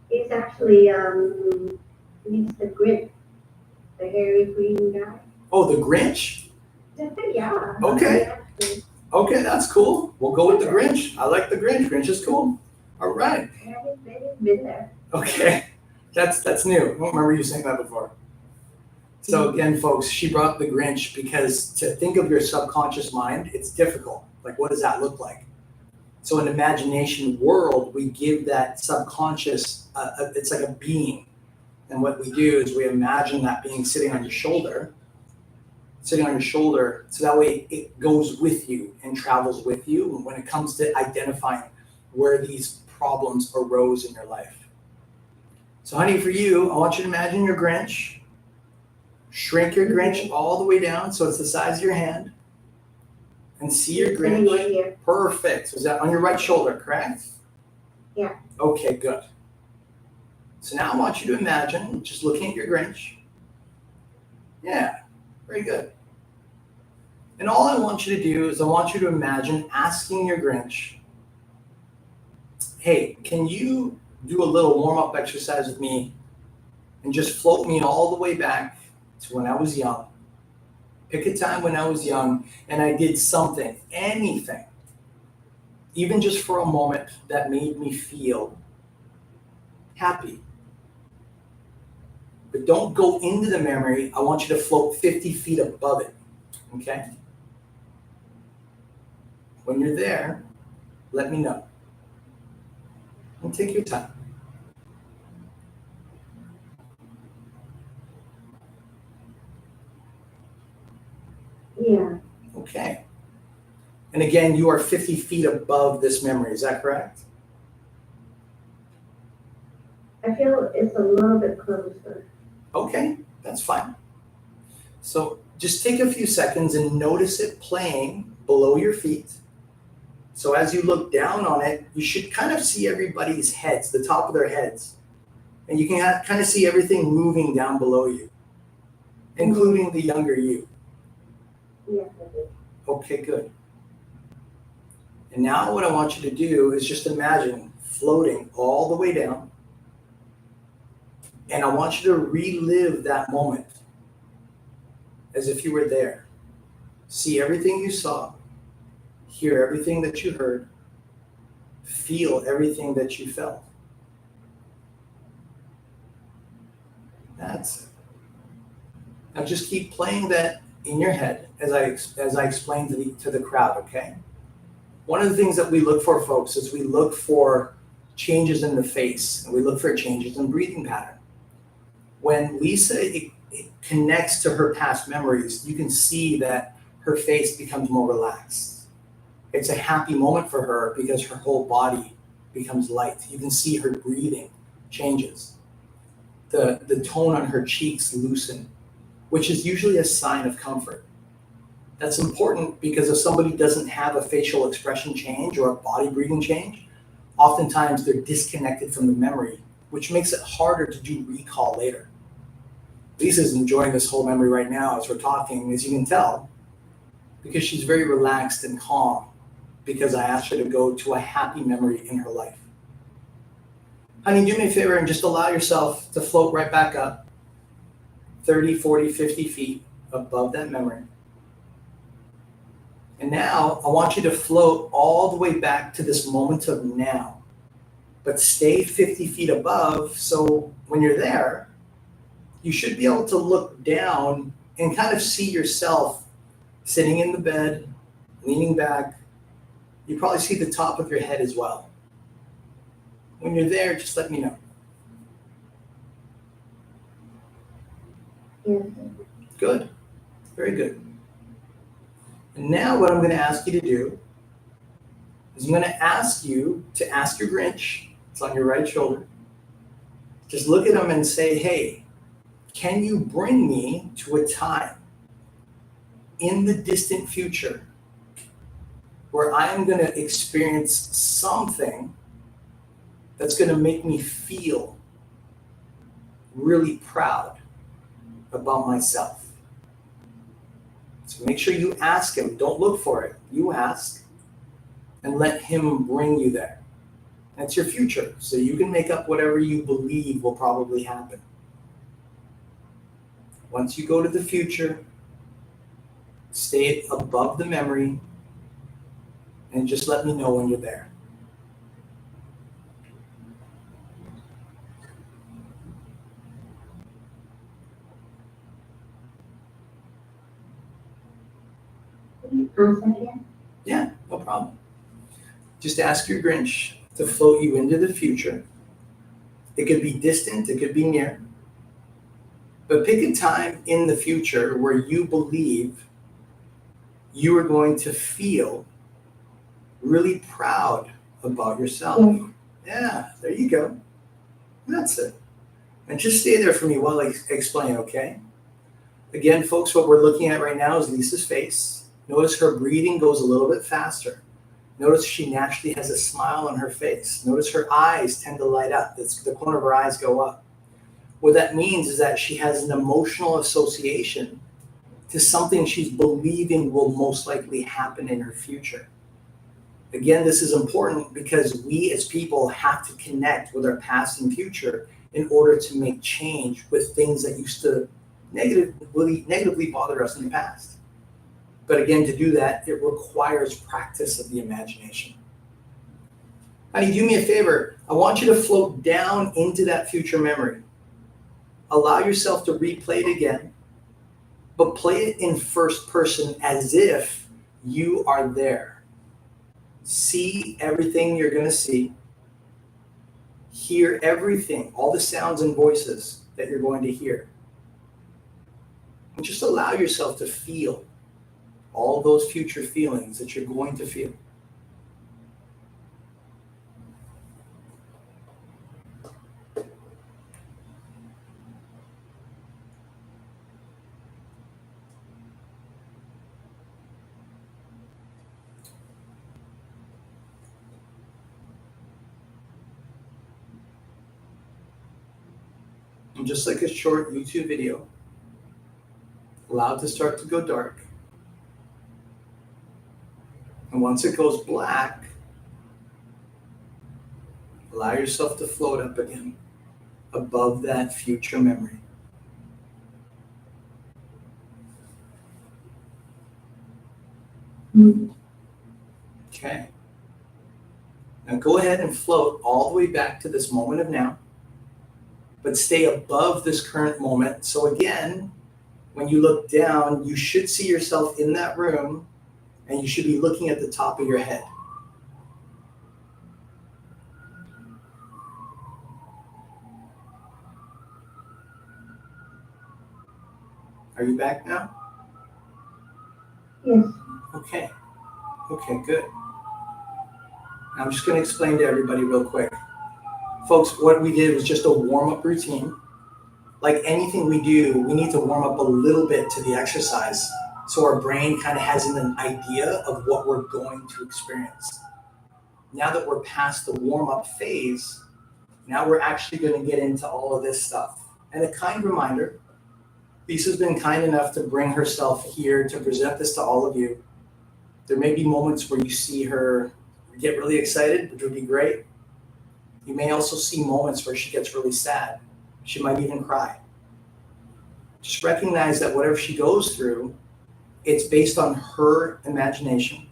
It's actually he's the Grinch, the hairy green guy. Oh, the Grinch? Yeah. Okay. Okay, that's cool. We'll go with the Grinch. I like the Grinch. Grinch is cool. All right. I haven't been there. Okay. That's new. I don't remember you saying that before. So again, folks, she brought up the Grinch because to think of your subconscious mind, it's difficult. Like, what does that look like? So in imagination world, we give that subconscious, it's like a being. And what we do is we imagine that being sitting on your shoulder, so that way it goes with you and travels with you when it comes to identifying where these problems arose in your life. So honey, for you, I want you to imagine your Grinch. Shrink your Grinch all the way down so it's the size of your hand. And see your Grinch. Right here. Perfect. So is that on your right shoulder, correct? Yeah. Okay, good. So now I want you to imagine just looking at your Grinch. Yeah, very good. And all I want you to do is I want you to imagine asking your Grinch, hey, can you do a little warm-up exercise with me and just float me all the way back to when I was young? Pick a time when I was young and I did something, anything, even just for a moment, that made me feel happy. But don't go into the memory. I want you to float 50 feet above it, okay? When you're there, let me know. And take your time. Yeah. Okay. And again, you are 50 feet above this memory. Is that correct? I feel it's a little bit closer. Okay, that's fine. So just take a few seconds and notice it playing below your feet. So as you look down on it, you should kind of see everybody's heads, the top of their heads. And you can kind of see everything moving down below you, including the younger you. Yes, I do. Okay, good. And now what I want you to do is just imagine floating all the way down. And I want you to relive that moment as if you were there. See everything you saw, hear everything that you heard, feel everything that you felt. That's it. Now just keep playing that in your head as I explain to the crowd, okay? One of the things that we look for, folks, is we look for changes in the face, and we look for changes in breathing pattern. When Lisa connects to her past memories, you can see that her face becomes more relaxed. It's a happy moment for her because her whole body becomes light. You can see her breathing changes. The tone on her cheeks loosen, which is usually a sign of comfort. That's important because if somebody doesn't have a facial expression change or a body breathing change, oftentimes they're disconnected from the memory, which makes it harder to do recall later. Lisa's enjoying this whole memory right now as we're talking, as you can tell, because she's very relaxed and calm because I asked her to go to a happy memory in her life. Honey, do me a favor and just allow yourself to float right back up 30, 40, 50 feet above that memory. And now I want you to float all the way back to this moment of now, but stay 50 feet above. So when you're there, you should be able to look down and kind of see yourself sitting in the bed, leaning back. You probably see the top of your head as well. When you're there, just let me know. Yes. Good. Very good. And now what I'm going to ask you to do is I'm going to ask you to ask your Grinch, it's on your right shoulder, just look at him and say, hey, can you bring me to a time in the distant future where I'm going to experience something that's going to make me feel really proud about myself? So make sure you ask him. Don't look for it. You ask and let him bring you there. That's your future. So you can make up whatever you believe will probably happen. Once you go to the future, stay above the memory and just let me know when you're there. Yeah, no problem. Just ask your Grinch to float you into the future. It could be distant, it could be near. But pick a time in the future where you believe you are going to feel really proud about yourself. Yeah, there you go. That's it. And just stay there for me while I explain, okay? Again, folks, what we're looking at right now is Lisa's face. Notice her breathing goes a little bit faster. Notice she naturally has a smile on her face. Notice her eyes tend to light up. The corner of her eyes go up. What that means is that she has an emotional association to something she's believing will most likely happen in her future. Again, this is important because we as people have to connect with our past and future in order to make change with things that used to negatively bother us in the past. But again, to do that, it requires practice of the imagination. Honey, do me a favor. I want you to float down into that future memory. Allow yourself to replay it again, but play it in first person as if you are there. See everything you're going to see. Hear everything, all the sounds and voices that you're going to hear. And just allow yourself to feel all those future feelings that you're going to feel. And just like a short YouTube video, allow it to start to go dark. And once it goes black, allow yourself to float up again above that future memory. Okay. Now go ahead and float all the way back to this moment of now, but stay above this current moment. So again, when you look down, you should see yourself in that room, and you should be looking at the top of your head. Are you back now? Yes. Okay. Okay, good. Now I'm just going to explain to everybody real quick. Folks, what we did was just a warm-up routine. Like anything we do, we need to warm up a little bit to the exercise so our brain kind of has an idea of what we're going to experience. Now that we're past the warm-up phase, now we're actually going to get into all of this stuff. And a kind reminder, Lisa's been kind enough to bring herself here to present this to all of you. There may be moments where you see her get really excited, which would be great. You may also see moments where she gets really sad. She might even cry. Just recognize that whatever she goes through, it's based on her imagination.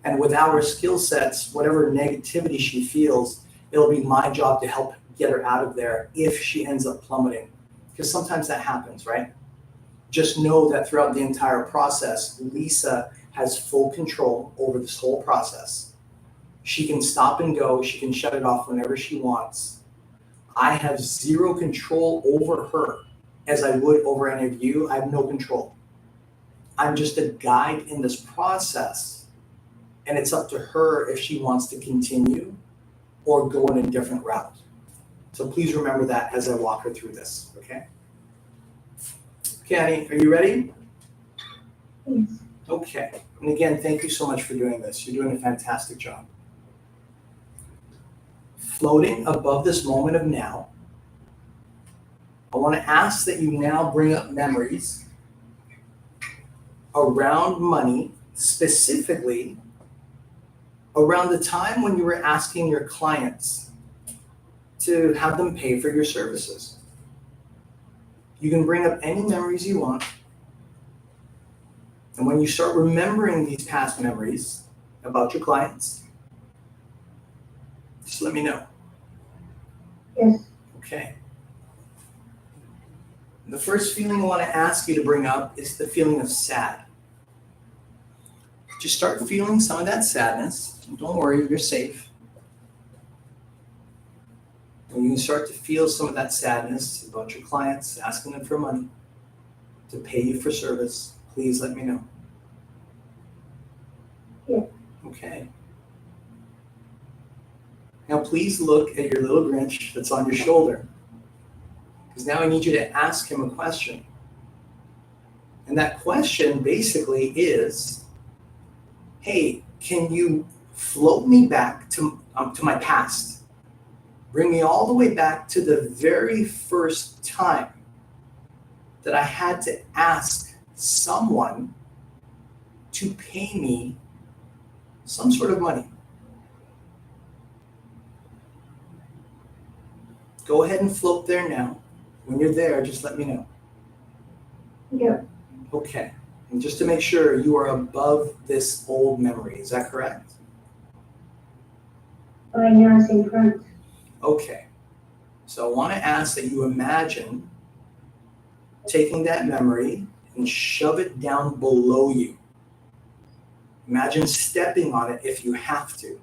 And with our skill sets, whatever negativity she feels, it'll be my job to help get her out of there if she ends up plummeting. Because sometimes that happens, right? Just know that throughout the entire process, Lisa has full control over this whole process. She can stop and go. She can shut it off whenever she wants. I have zero control over her, as I would over any of you. I have no control. I'm just a guide in this process, and it's up to her if she wants to continue or go in a different route. So please remember that as I walk her through this, okay? Okay, Annie, are you ready? Yes. Okay. And again, thank you so much for doing this. You're doing a fantastic job. Floating above this moment of now, I want to ask that you now bring up memories around money, specifically around the time when you were asking your clients to have them pay for your services. You can bring up any memories you want. And when you start remembering these past memories about your clients, just let me know. Yes. Okay. The first feeling I want to ask you to bring up is the feeling of sad. Just start feeling some of that sadness. Don't worry, you're safe. When you start to feel some of that sadness about your clients, asking them for money to pay you for service, please let me know. Yeah. Okay. Now please look at your little Grinch that's on your shoulder, because now I need you to ask him a question. And that question basically is, hey, can you float me back to my past? Bring me all the way back to the very first time that I had to ask someone to pay me some sort of money. Go ahead and float there now. When you're there, just let me know. Yeah. Okay. And just to make sure, you are above this old memory. Is that correct? Right now it's in front. Okay. So I want to ask that you imagine taking that memory and shove it down below you. Imagine stepping on it if you have to.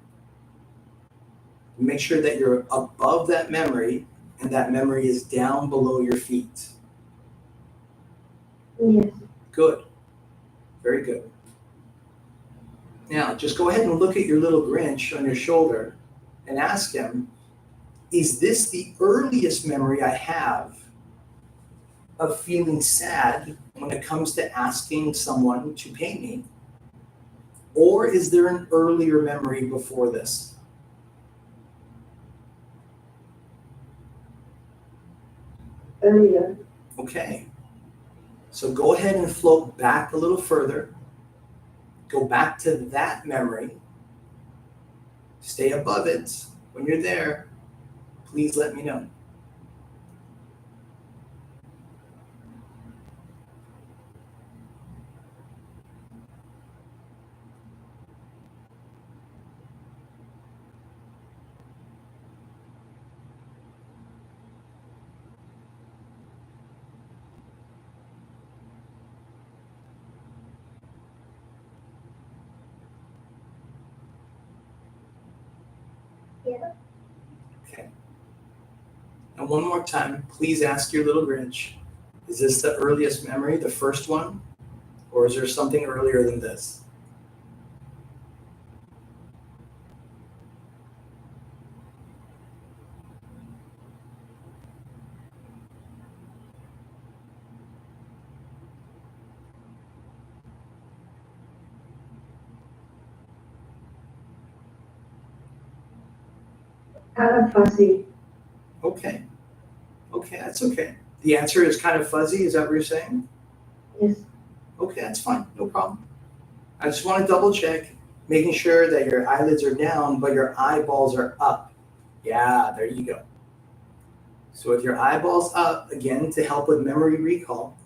Make sure that you're above that memory and that memory is down below your feet. Yes. Good. Very good. Now, just go ahead and look at your little Grinch on your shoulder and ask him, is this the earliest memory I have of feeling sad when it comes to asking someone to pay me? Or is there an earlier memory before this? Earlier. Okay. So go ahead and float back a little further. Go back to that memory. Stay above it. When you're there, please let me know. Yeah. Okay. And one more time, please ask your little Grinch, is this the earliest memory, the first one? Or is there something earlier than this? Kind of fuzzy. Okay. Okay, that's okay. The answer is kind of fuzzy, is that what you're saying? Yes. Okay, that's fine, no problem. I just want to double check, making sure that your eyelids are down, but your eyeballs are up. Yeah, there you go. So with your eyeballs up, again, to help with memory recall,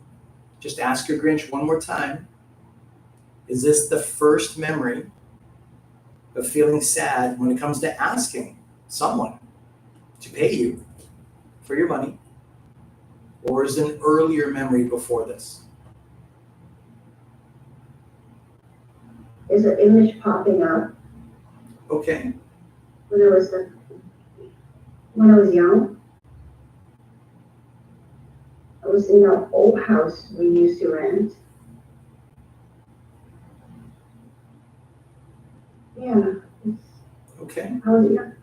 just ask your Grinch one more time. Is this the first memory of feeling sad when it comes to asking someone to pay you for your money? Or is it an earlier memory before this? Is an image popping up Okay, when I was young. I was in our old house we used to rent. Yeah. okay, I was young.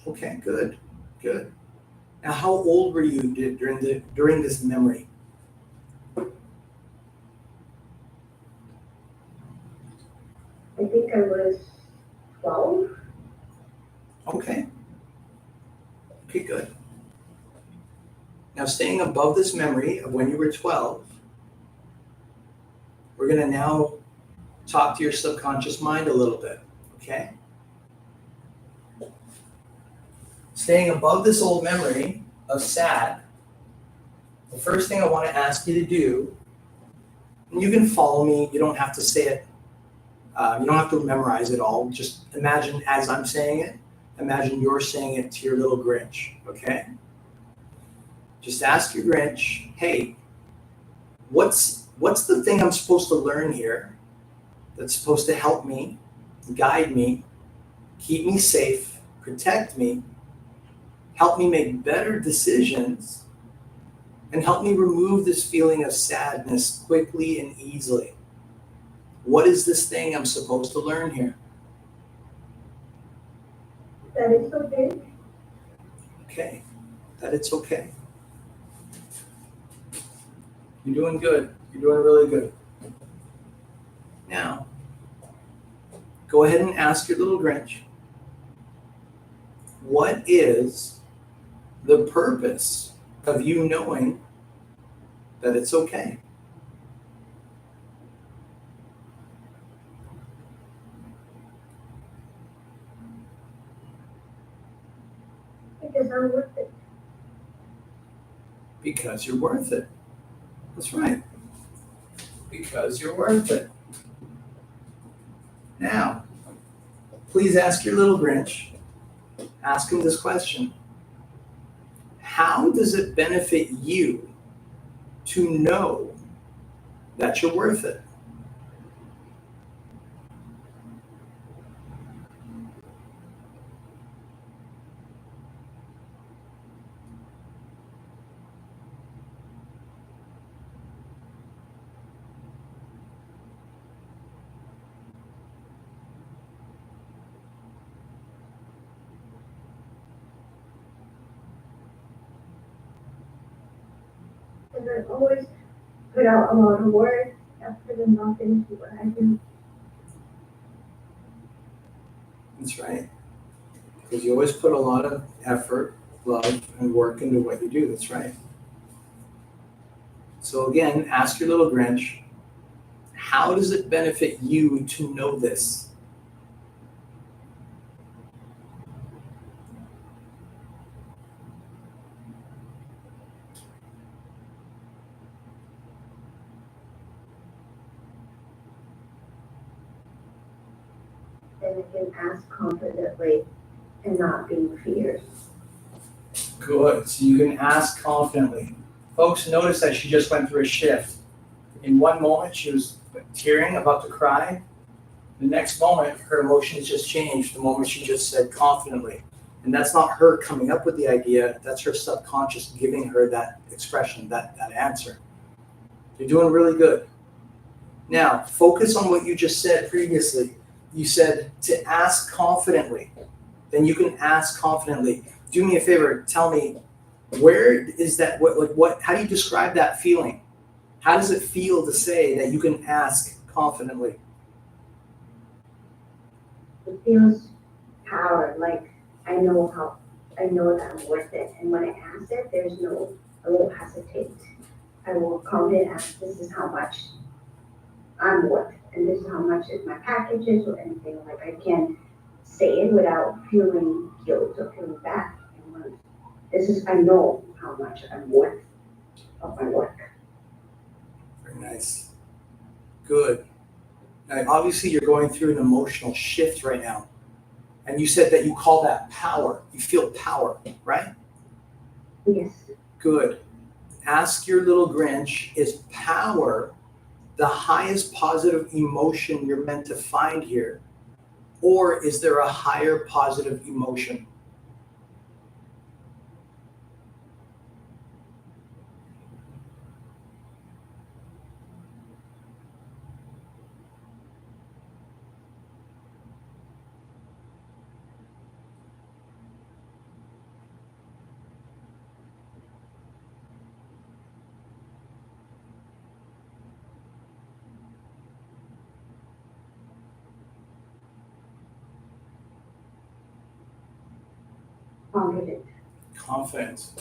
okay, good, good. Now, how old were you during this memory? I think I was 12. Okay, okay, good. Now, staying above this memory of when you were 12, we're going to now talk to your subconscious mind a little bit, okay? Staying above this old memory of sad, the first thing I want to ask you to do, and you can follow me, you don't have to say it, you don't have to memorize it all, just imagine as I'm saying it, imagine you're saying it to your little Grinch, okay? Just ask your Grinch, hey, what's the thing I'm supposed to learn here that's supposed to help me, guide me, keep me safe, protect me, help me make better decisions, and help me remove this feeling of sadness quickly and easily? What is this thing I'm supposed to learn here? That is okay. Okay, that it's okay. You're doing good. You're doing really good. Now, go ahead and ask your little Grinch, what is the purpose of you knowing that it's okay? Because I'm worth it. Because you're worth it. That's right. Because you're worth it. Now, please ask your little Grinch, ask him this question. How does it benefit you to know that you're worth it? Because I always put out a lot of work after the nothing to what I do. That's right. Because you always put a lot of effort, love, and work into what you do. That's right. So again, ask your little Grinch, how does it benefit you to know this? Then I can ask confidently and not being feared. Good. So you can ask confidently. Folks, notice that she just went through a shift. In one moment, she was tearing, about to cry. The next moment, her emotions just changed the moment she just said confidently. And that's not her coming up with the idea, that's her subconscious giving her that expression, that answer. You're doing really good. Now, focus on what you just said previously. You said to ask confidently. Then you can ask confidently. Do me a favor, tell me, where is that, how do you describe that feeling? How does it feel to say that you can ask confidently? It feels power, like I know that I'm worth it. And when I ask it, I won't hesitate. I will confidently ask, this is how much I'm worth, and this is how much is my package is or anything. Like I can say it without feeling guilt or feeling bad. I know how much I'm worth of my work. Very nice. Good. Now, obviously, you're going through an emotional shift right now. And you said that you call that power. You feel power, right? Yes. Good. Ask your little Grinch, is power the highest positive emotion you're meant to find here? Or is there a higher positive emotion? Confident. Confidence.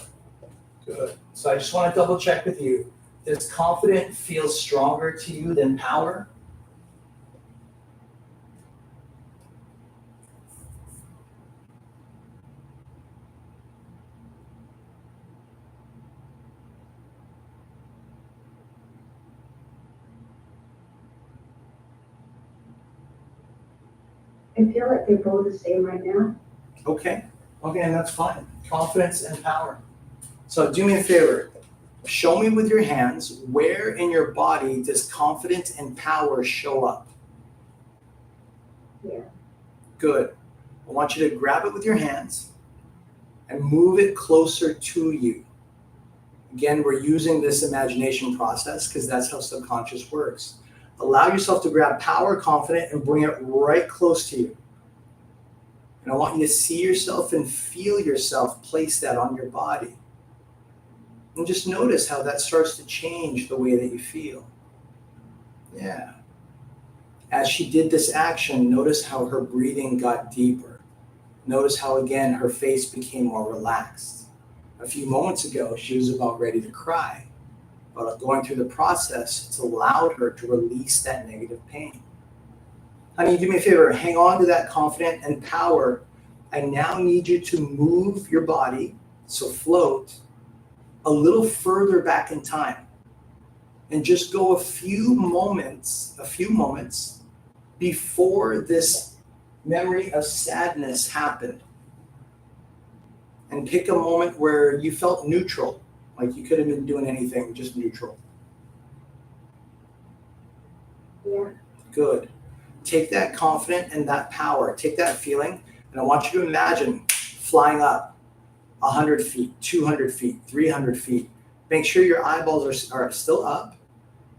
Good. So I just want to double check with you. Does confident feel stronger to you than power? I feel like they're both the same right now. Okay, and that's fine. Confidence and power. So do me a favor. Show me with your hands, where in your body does confidence and power show up? Yeah. Good. I want you to grab it with your hands and move it closer to you. Again, we're using this imagination process because that's how subconscious works. Allow yourself to grab power, confident, and bring it right close to you. And I want you to see yourself and feel yourself place that on your body. And just notice how that starts to change the way that you feel. Yeah. As she did this action, notice how her breathing got deeper. Notice how, again, her face became more relaxed. A few moments ago, she was about ready to cry. But going through the process, it's allowed her to release that negative pain. Honey, do me a favor, hang on to that confidence and power. I now need you to move your body, so float, a little further back in time. And just go a few moments before this memory of sadness happened. And pick a moment where you felt neutral, like you could have been doing anything, just neutral. Yeah. Good. Take that confidence and that power, take that feeling, and I want you to imagine flying up 100 feet, 200 feet, 300 feet. Make sure your eyeballs are still up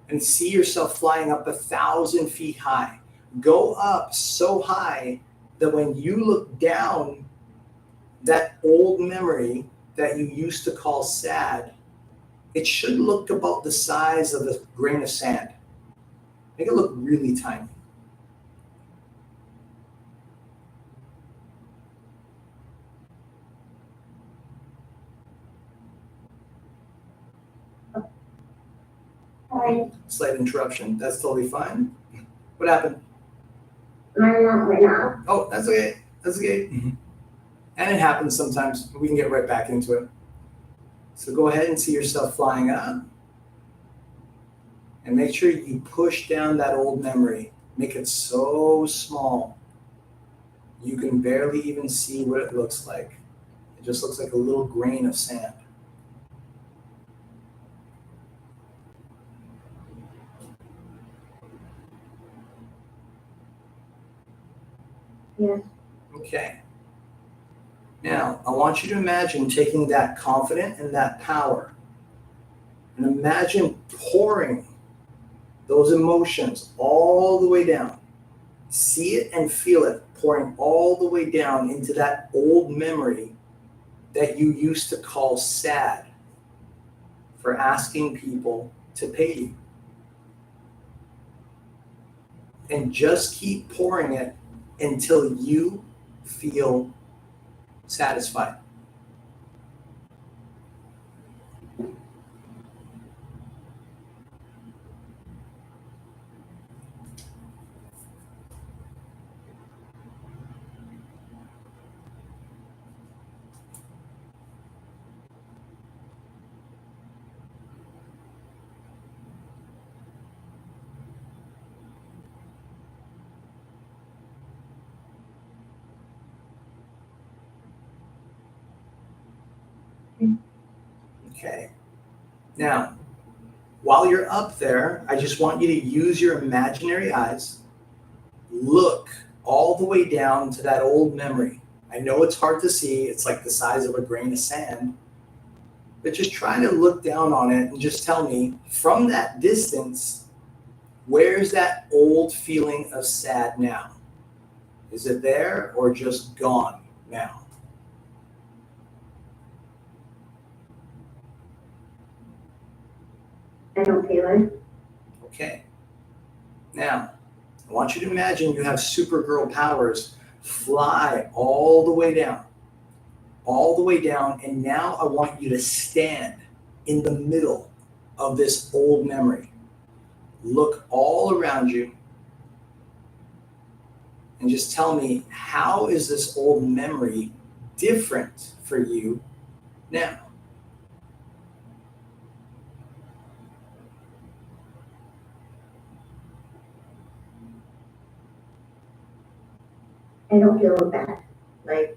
and see yourself flying up 1,000 feet high. Go up so high that when you look down, that old memory that you used to call sad, it should look about the size of a grain of sand. Make it look really tiny. Hi. Slight interruption. That's totally fine. What happened? My mom went out. Oh, that's okay. That's okay. And it happens sometimes. We can get right back into it. So go ahead and see yourself flying up. And make sure you push down that old memory. Make it so small. You can barely even see what it looks like. It just looks like a little grain of sand. Yes. Okay. Now, I want you to imagine taking that confidence and that power and imagine pouring those emotions all the way down. See it and feel it pouring all the way down into that old memory that you used to call sad for asking people to pay you. And just keep pouring it until you feel satisfied. Okay. Now, while you're up there, I just want you to use your imaginary eyes. Look all the way down to that old memory. I know it's hard to see. It's like the size of a grain of sand. But just try to look down on it and just tell me, from that distance, where's that old feeling of sad now? Is it there or just gone now? I don't feel it. Okay. Now, I want you to imagine you have Supergirl powers. Fly all the way down. All the way down. And now I want you to stand in the middle of this old memory. Look all around you. And just tell me, how is this old memory different for you now? I don't feel bad. Like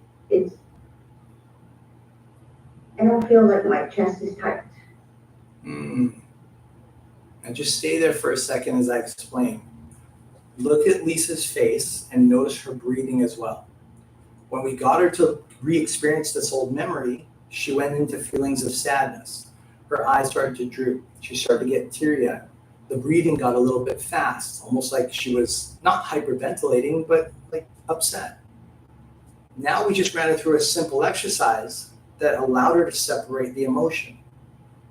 I don't feel like my chest is tight. And just stay there for a second as I explain. Look at Lisa's face and notice her breathing as well. When we got her to re-experience this old memory, she went into feelings of sadness. Her eyes started to droop. She started to get teary-eyed. The breathing got a little bit fast, almost like she was not hyperventilating, but like upset. Now we just ran her through a simple exercise that allowed her to separate the emotion,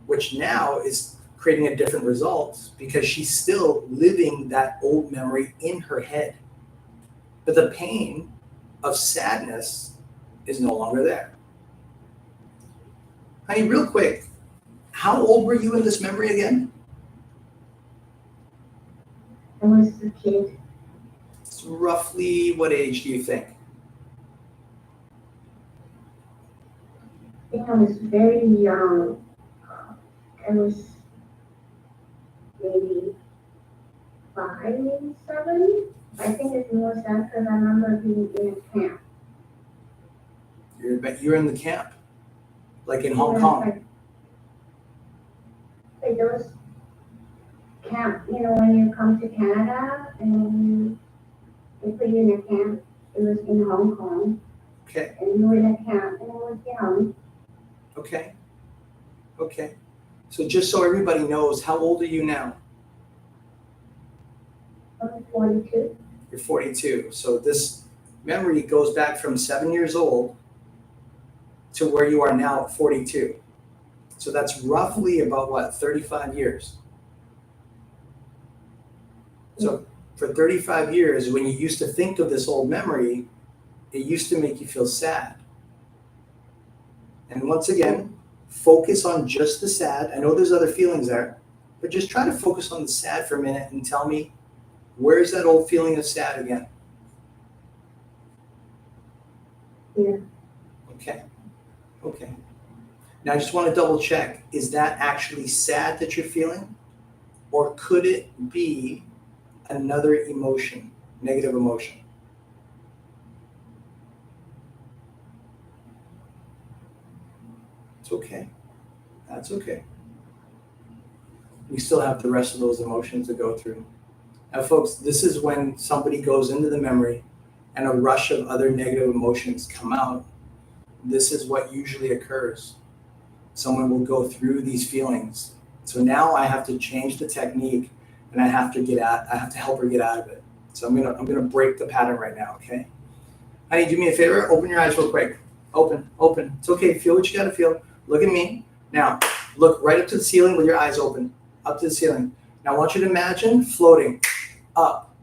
which now is creating a different result because she's still living that old memory in her head. But the pain of sadness is no longer there. Honey, real quick, how old were you in this memory again? I was a kid. It's roughly what age do you think? I think I was very young. I was maybe 5, maybe 7. I think it's more sad because I remember being in a camp. You're in the camp, like in Hong Yeah, Kong. like those camp, you know, when you come to Canada and they put you in a camp, it was in Hong Kong, Okay, and you were in a camp, and it was young. okay, okay. So just so everybody knows, how old are you now? I was 42. You're 42. So this memory goes back from 7 years old to where you are now at 42. So that's roughly about what, 35 years. So for 35 years, when you used to think of this old memory, it used to make you feel sad. And once again, focus on just the sad. I know there's other feelings there, but just try to focus on the sad for a minute and tell me, where's that old feeling of sad again? Yeah. Okay. Okay. Now I just want to double check. Is that actually sad that you're feeling? Or could it be another emotion, negative emotion? It's okay. That's okay. We still have the rest of those emotions to go through. Now, folks, this is when somebody goes into the memory and a rush of other negative emotions come out. This is what usually occurs. Someone will go through these feelings. So now I have to change the technique and I have to help her get out of it. So I'm gonna break the pattern right now, okay? Honey, do me a favor, open your eyes real quick. Open. It's okay, feel what you gotta feel. Look at me. Now, look right up to the ceiling with your eyes open. Up to the ceiling. Now I want you to imagine floating up.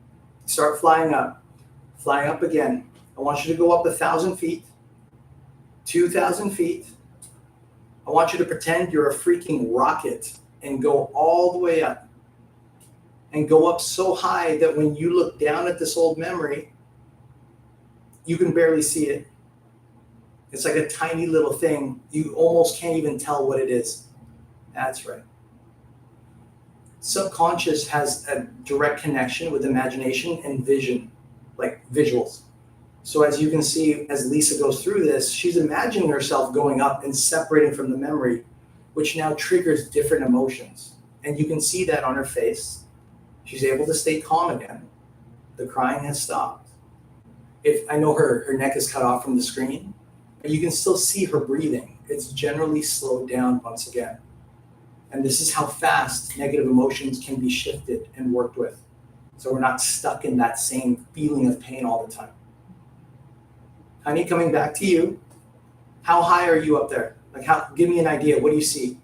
Start flying up. Flying up again. I want you to go up 1,000 feet, 2,000 feet. I want you to pretend you're a freaking rocket and go all the way up. And go up so high that when you look down at this old memory, you can barely see it. It's like a tiny little thing. You almost can't even tell what it is. That's right. Subconscious has a direct connection with imagination and vision, like visuals. So as you can see, as Lisa goes through this, she's imagining herself going up and separating from the memory, which now triggers different emotions. And you can see that on her face. She's able to stay calm again. The crying has stopped. If I know her neck is cut off from the screen, but you can still see her breathing. It's generally slowed down once again. And this is how fast negative emotions can be shifted and worked with. So we're not stuck in that same feeling of pain all the time. Honey, coming back to you. How high are you up there? Give me an idea. What do you see?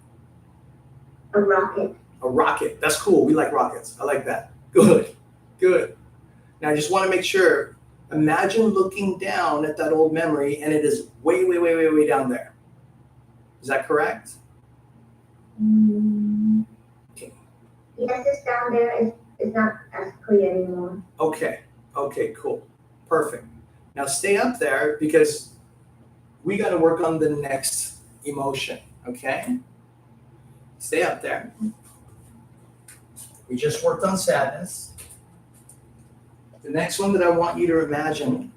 A rocket. A rocket. That's cool. We like rockets. I like that. Good. Now I just want to make sure, imagine looking down at that old memory and it is way, way, way, way, way down there. Is that correct? Okay. Yes, it's down there. It's not as clear anymore. Okay, cool. Perfect. Now stay up there because we got to work on the next emotion, okay? Stay up there. We just worked on sadness. The next one that I want you to imagine,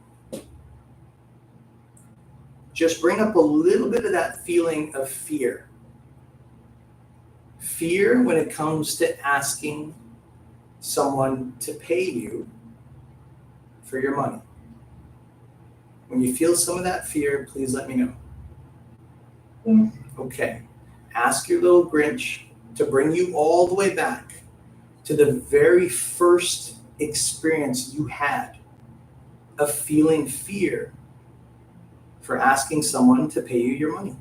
just bring up a little bit of that feeling of fear. Fear when it comes to asking someone to pay you for your money. When you feel some of that fear, please let me know. Yes. Okay. Ask your little Grinch to bring you all the way back to the very first experience you had of feeling fear for asking someone to pay you your money.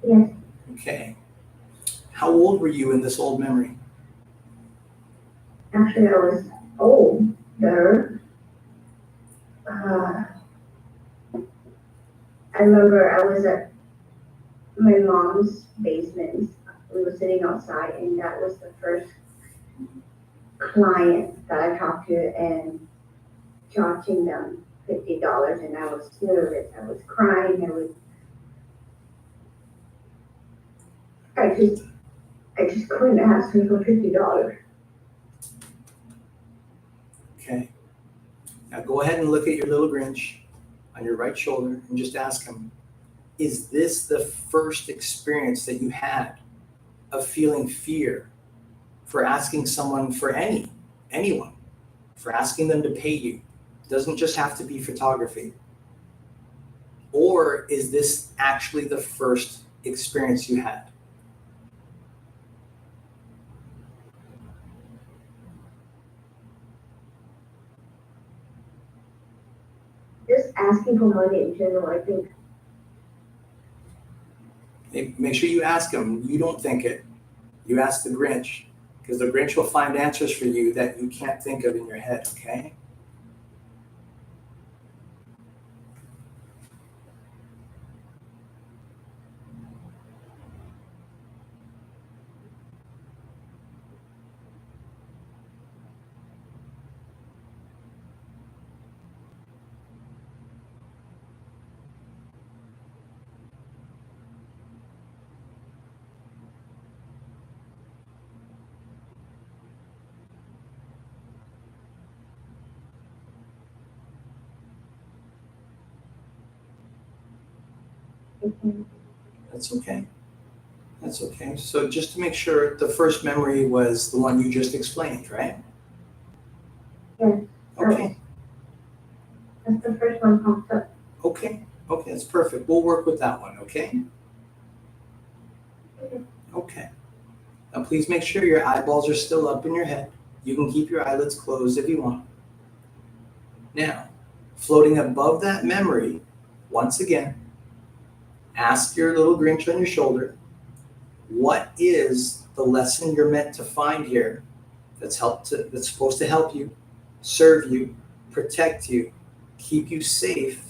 Yes. Okay. How old were you in this old memory? Actually, I was older. I remember I was at my mom's basement. We were sitting outside, and that was the first client that I talked to, and charging them $50, and I was nervous. I was crying. I just couldn't ask him for $50. Okay. Now go ahead and look at your little Grinch on your right shoulder and just ask him, is this the first experience that you had of feeling fear for asking someone for anyone, for asking them to pay you? It doesn't just have to be photography. Or is this actually the first experience you had? Just asking for money in general, I think. Make sure you ask him. You don't think it. You ask the Grinch, because the Grinch will find answers for you that you can't think of in your head, okay? That's okay. That's okay. So just to make sure, the first memory was the one you just explained, right? Yes. Okay. That's the first one popped up. Okay. Okay, that's perfect. We'll work with that one, okay? Okay. Okay. Now please make sure your eyeballs are still up in your head. You can keep your eyelids closed if you want. Now, floating above that memory, once again, ask your little Grinch on your shoulder, what is the lesson you're meant to find here that's supposed to help you, serve you, protect you, keep you safe,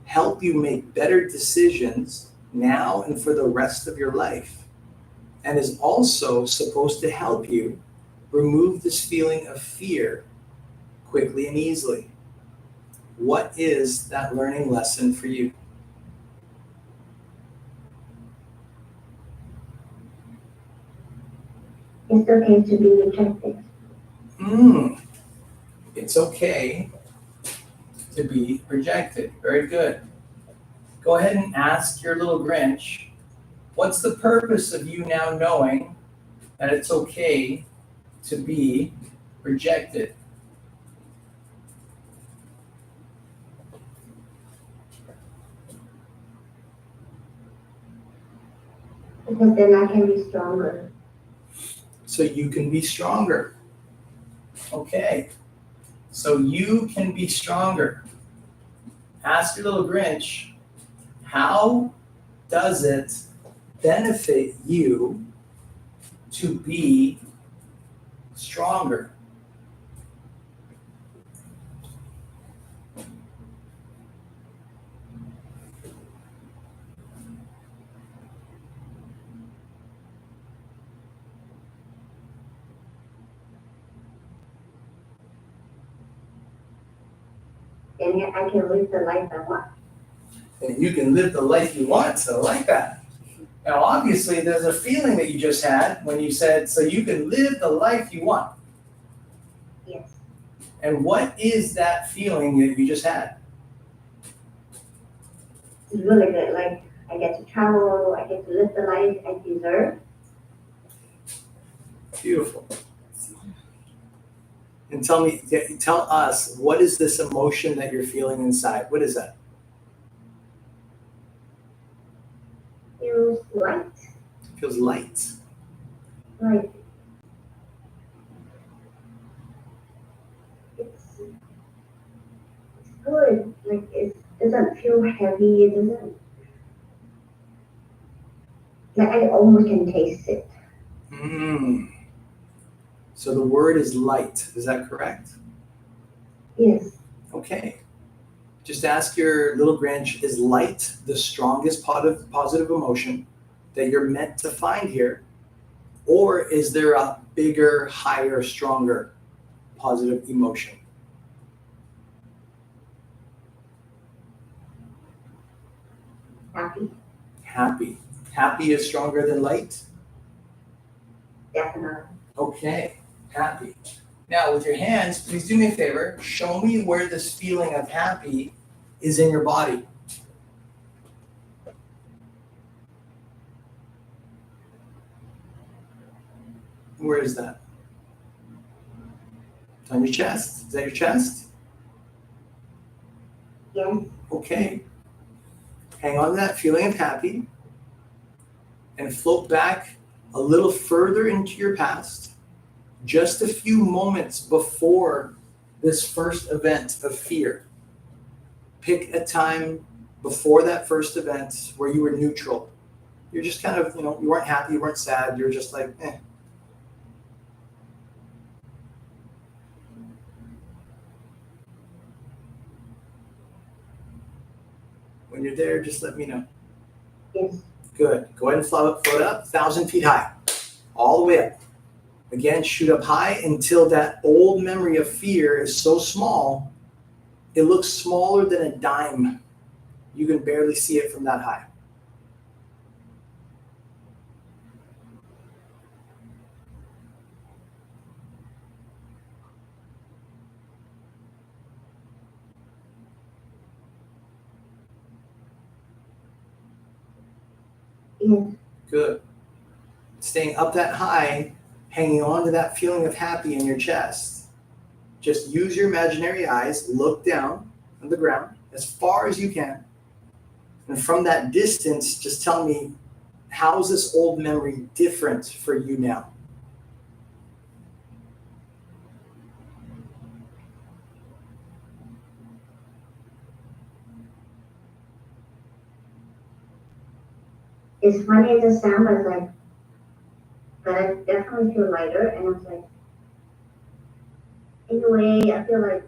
help you make better decisions now and for the rest of your life, and is also supposed to help you remove this feeling of fear quickly and easily? What is that learning lesson for you? It's okay to be rejected. It's okay to be rejected. Very good. Go ahead and ask your little Grinch, what's the purpose of you now knowing that it's okay to be rejected? Because then I can be stronger. So you can be stronger. Okay. So you can be stronger. Ask your little Grinch, how does it benefit you to be stronger? And I can live the life I want. And you can live the life you want. So I like that. Now, obviously, there's a feeling that you just had when you said, so you can live the life you want. Yes. And what is that feeling that you just had? It's really good. Like, I get to travel, I get to live the life I deserve. Beautiful. And tell us, what is this emotion that you're feeling inside? What is that? Feels light. It feels light. Like, it's good. Like, it doesn't feel heavy. It doesn't, like, I almost can taste it. So the word is light. Is that correct? Yes. Okay. Just ask your little Grinch, is light the strongest positive emotion that you're meant to find here? Or is there a bigger, higher, stronger positive emotion? Happy. Happy. Happy is stronger than light? Definitely. Okay, happy. Now with your hands, please do me a favor. Show me where this feeling of happy is in your body. Where is that? It's on your chest. Is that your chest? Yes. Okay. Hang on to that feeling of happy and float back a little further into your past, just a few moments before this first event of fear. Pick a time before that first event where you were neutral. You're just kind of, you weren't happy, you weren't sad, you're just like, eh. When you're there, just let me know. Yes. Good. Go ahead and float up 1,000 feet high, all the way up. Again, shoot up high until that old memory of fear is so small, it looks smaller than a dime. You can barely see it from that high. Yes. Good. Staying up that high, hanging on to that feeling of happy in your chest. Just use your imaginary eyes, look down on the ground as far as you can. And from that distance, just tell me, how is this old memory different for you now? It's funny as it sounds, but I definitely feel lighter, and I was like, in a way, I feel like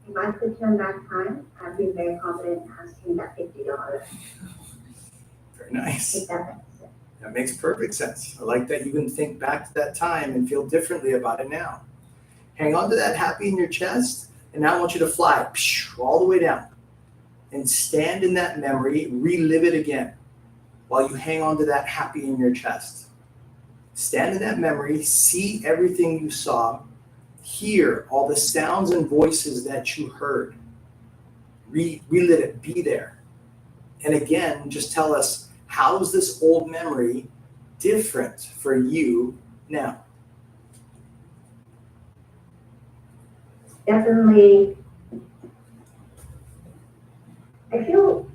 if I could turn back time, I'd be very confident in asking that $50. Very nice. If that makes sense. That makes perfect sense. I like that you can think back to that time and feel differently about it now. Hang on to that happy in your chest, and now I want you to fly all the way down and stand in that memory, relive it again while you hang on to that happy in your chest. Stand in that memory, see everything you saw, hear all the sounds and voices that you heard. Relive it, be there. And again, just tell us, how is this old memory different for you now? Definitely, I feel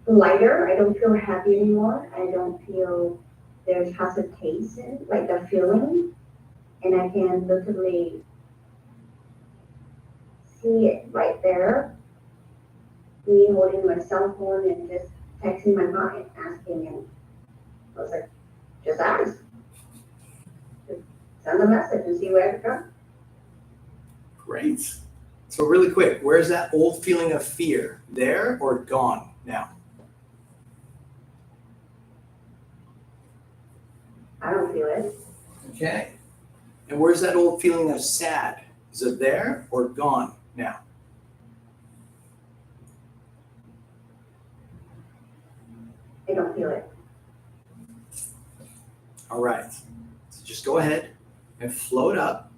lighter. I don't feel happy anymore. I don't feel there's hesitation, like the feeling, and I can literally see it right there. Me holding my cell phone and just texting my client, asking, and I was like, just ask. Just send a message and see where it goes. Great. So really quick, where's that old feeling of fear? There or gone now? I don't feel it. Okay. And where's that old feeling of sad? Is it there or gone now? I don't feel it. All right. So just go ahead and float up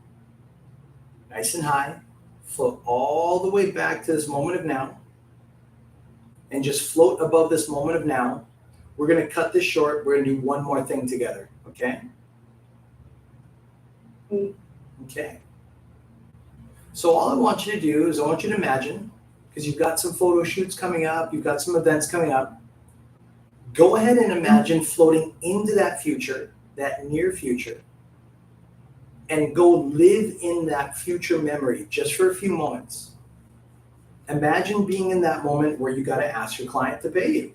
nice and high. Float all the way back to this moment of now. And just float above this moment of now. We're going to cut this short. We're going to do one more thing together. Okay? Okay. So all I want you to do is I want you to imagine, because you've got some photo shoots coming up, you've got some events coming up. Go ahead and imagine floating into that future, that near future, and go live in that future memory just for a few moments. Imagine being in that moment where you got to ask your client to pay you.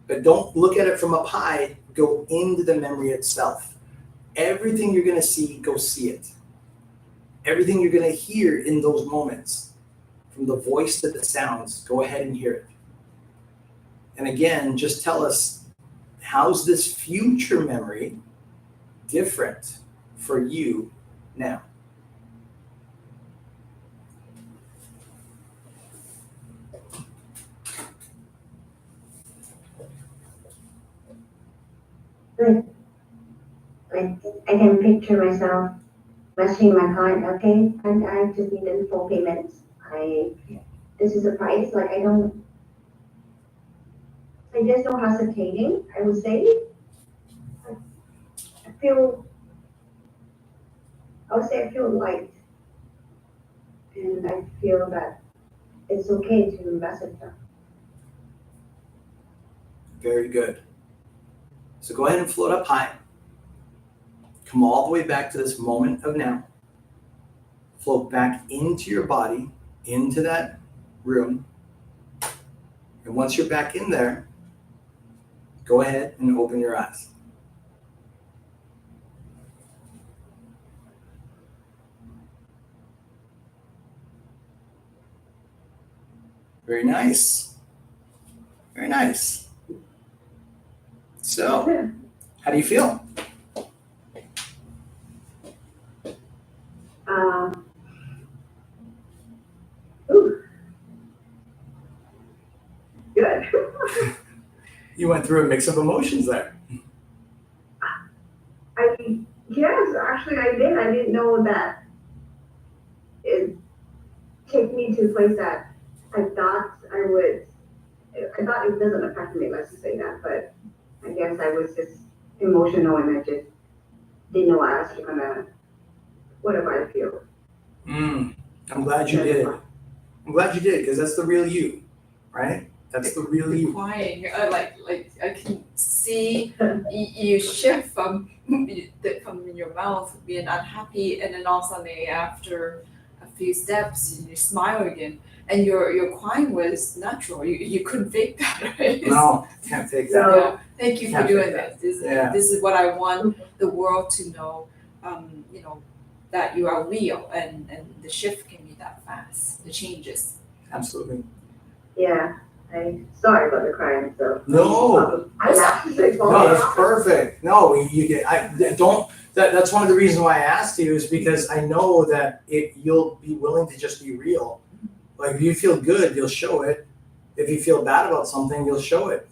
But don't look at it from up high, go into the memory itself. Everything you're going to see, go see it. Everything you're going to hear in those moments, from the voice to the sounds, go ahead and hear it. And again, just tell us, how's this future memory different for you now? Like Like I can picture myself messaging my client, okay, and I just need the full payment. This is a price. Like there's no hesitating. I would say I feel, I feel light, and I feel that it's okay to message them. Very good. So go ahead and float up high. Come all the way back to this moment of now. Float back into your body, into that room. And once you're back in there, go ahead and open your eyes. Very nice. Very nice. So, how do you feel? Good. You went through a mix of emotions there. Yes, actually I did. I didn't know that it take me to a place that I thought I thought it doesn't affect me, let's just say that, but I guess I was just emotional and I just didn't know what I was gonna, whatever I feel. I'm glad you did. I'm glad you did, because that's the real you, right? That's the real you. Crying, like I can see you shift from your mouth being unhappy, and then all of a sudden after a few steps you smile again, and your crying was natural. You couldn't fake that, right? No, can't fake that. Yeah. Thank you for Can't doing fake this. Yeah. This is what I want the world to know. That you are real, and the shift can be that fast. The changes. Absolutely. Yeah, sorry about the crying, so. No. I laughed. No, that's perfect. No, you get. That's one of the reasons why I asked you, is because I know that you'll be willing to just be real. Like if you feel good, you'll show it. If you feel bad about something, you'll show it,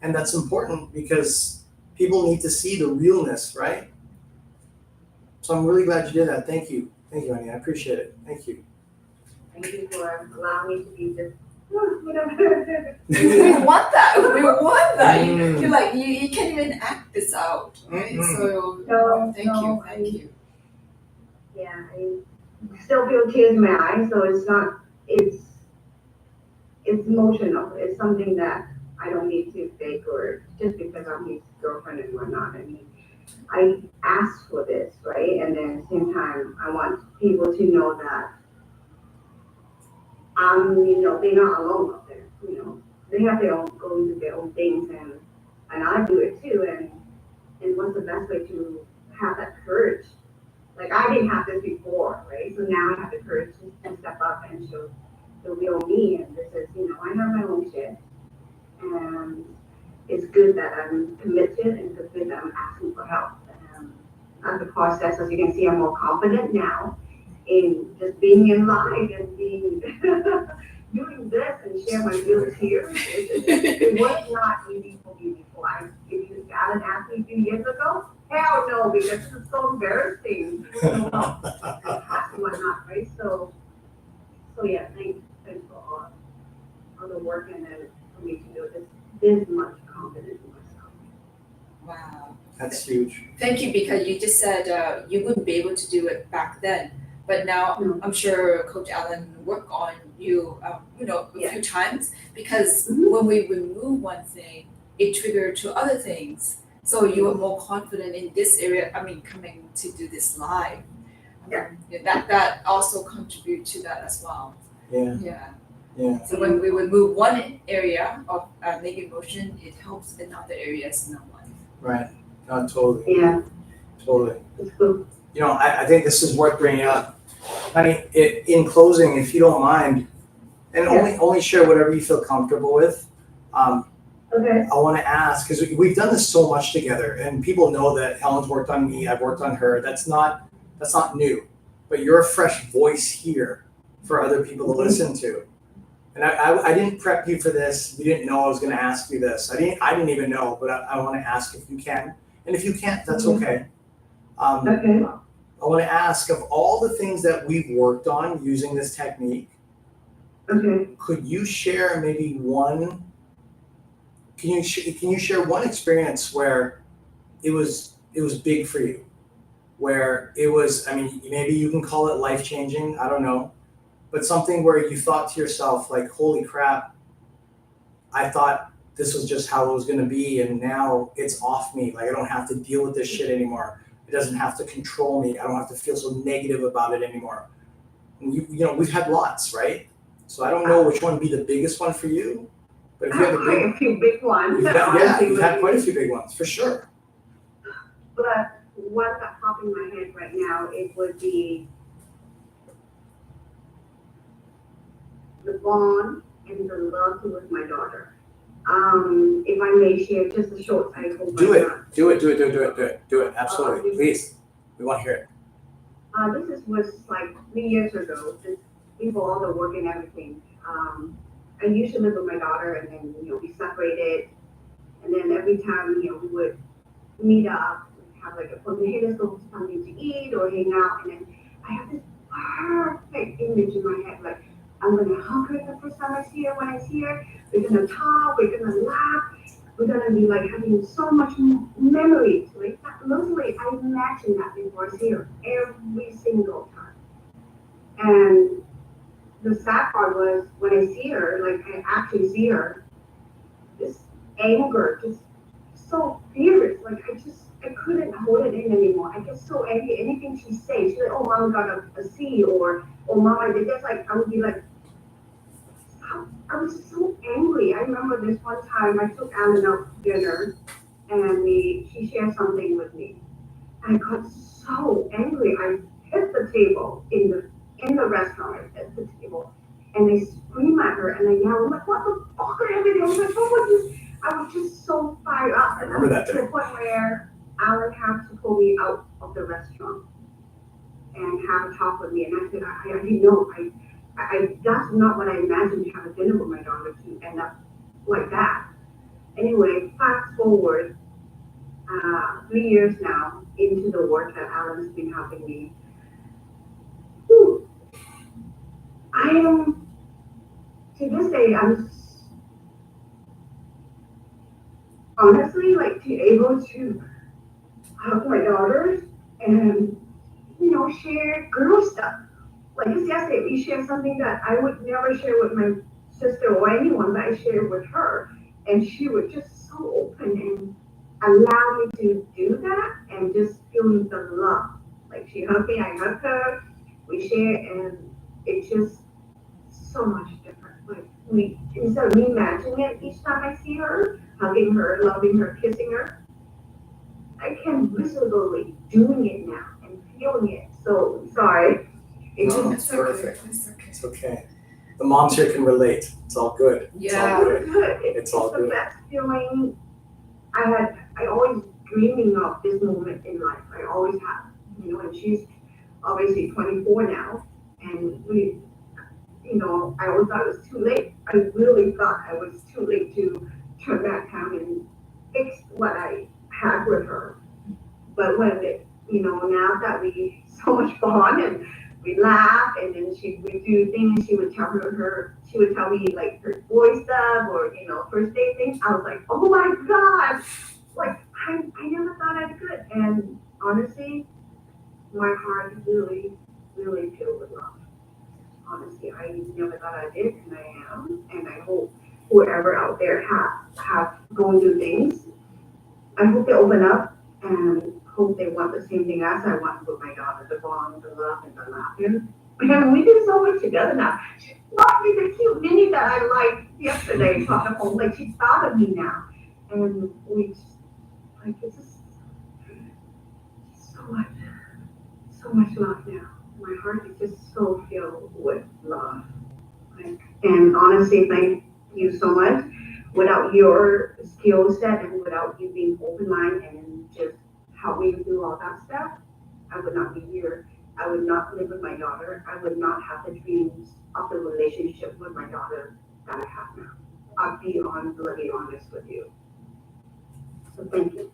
and that's important because people need to see the realness, right? So I'm really glad you did that. Thank you, Annie. I appreciate it. Thank you. Thank you for allowing me to be just, whatever. We want that. We want that. Mm. You're like you can't even act this out, right? Mm-mm. So thank you. Yeah, I still feel tears in my eyes, so it's emotional. It's something that I don't need to fake or just because I'm his girlfriend and whatnot. I mean, I asked for this, right? And then at the same time, I want people to know that they're not alone out there. They have their own going through their own things, and I do it too. And what's the best way to have that courage? Like I didn't have this before, right? So now I have the courage to step up and show the real me. And this is, I have my own shit, and it's good that I'm committed, and it's good that I'm asking for help. As the process, as you can see, I'm more confident now in just being in live and being doing this and share my real tears. It was not easy for me before. If you Alan asked me a few years ago, hell no, because this is so embarrassing. And whatnot, right? So yeah, thanks for all the work and then for me to do this much confidence in myself. Wow. That's huge. Thank you, because you just said you wouldn't be able to do it back then, but now I'm sure Coach Allen worked on you, a few times, because when we remove one thing, it triggered to other things. So you were more confident in this area. I mean, coming to do this live, that also contribute to that as well. Yeah. So when we remove one area of negative emotion, it helps in other areas in our life. Right. No, totally. Yeah. Totally. It's cool. I think this is worth bringing up. I mean, in closing, if you don't mind, and only share whatever you feel comfortable with. Okay. I want to ask, because we've done this so much together, and people know that Helen's worked on me, I've worked on her. That's not new, but you're a fresh voice here for other people to listen to. And I didn't prep you for this. You didn't know I was going to ask you this. I didn't even know, but I want to ask if you can. And if you can't, that's okay. Okay. I want to ask, of all the things that we've worked on using this technique, Okay. could you share maybe one? Can you share one experience where it was big for you, where it was? I mean, maybe you can call it life changing. I don't know, but something where you thought to yourself, like, "Holy crap! I thought this was just how it was going to be, and now it's off me. Like, I don't have to deal with this shit anymore. It doesn't have to control me. I don't have to feel so negative about it anymore." And you know, we've had lots, right? So I don't know which one would be the biggest one for you, but if you have Quite a few big ones. you've had quite a few big ones for sure. But one that popped in my head right now, it would be the bond and the love with my daughter. If I may share just a short cycle. Do it. Absolutely, please. We want to hear it. Was like 3 years ago. This before all the work and everything. I used to live with my daughter, and then we separated, and then every time we would meet up, have like a fun, hey, let's go something to eat or hang out, and then I have this perfect image in my head, like I'm gonna hug her the first time I see her. When I see her, we're gonna talk, we're gonna laugh, we're gonna be like having so much memories. Like literally, I imagine that before I see her every single time. And the sad part was when I see her, like I actually see her, this anger, just so furious. Like I couldn't hold it in anymore. I get so angry. Anything she says, she's like, "Oh, Mama got a C," or "Oh, Mama did this." Like I would be like, I was so angry. I remember this one time I took Alan out to dinner, and she shared something with me. I got so angry. I hit the table in the restaurant. I hit the table, and I scream at her and I yell, I'm like, "What the fuck are you doing?" I was like, "What was this?" I was just so fired up. I remember that to the point where Alan had to pull me out of the restaurant and have a talk with me. And I said, I didn't know. I that's not what I imagined to have a dinner with my daughter to end up like that. Anyway, fast forward 3 years now into the work that Alan's been helping me. Whew, I am, to this day, I'm honestly like to able to hug my daughters and share girl stuff. Like just yesterday, we shared something that I would never share with my sister or anyone, but I shared with her, and she was just so open and allow me to do that and just feeling the love. Like she hugged me, I hugged her, we share, and it's just so much different. Like instead of me imagining it each time I see her, hugging her, loving her, kissing her, I can visibly doing it now and feeling it. So sorry. It's perfect. It's okay. The moms here can relate. It's all good. Yeah. It's all good. The best feeling. I always dreaming of this moment in life. I always have. And she's obviously 24 now, and I always thought it was too late. I really thought I was too late to turn back time and fix what I had with her. But when now that we so much fun and we laugh, and then we do things, she would tell me like her boy stuff or first date things. I was like, oh my god, like I never thought I could. And honestly, my heart really, really filled with love. Honestly, I never thought I did, and I am, and I hope whoever out there have going through things, I hope they open up and hope they want the same thing as I want with my daughter, the bond, the love, and the laughter. And we do so much together now. She bought me the cute mini that I liked yesterday from the home. Like she thought of me now, and we like it's just so much love now. My heart is just so filled with love. And honestly, thank you so much. Without your skill set and without you being open-minded and just helping me do all that stuff, I would not be here. I would not live with my daughter. I would not have the dreams of the relationship with my daughter that I have now. I'll be bloody honest with you. So thank you.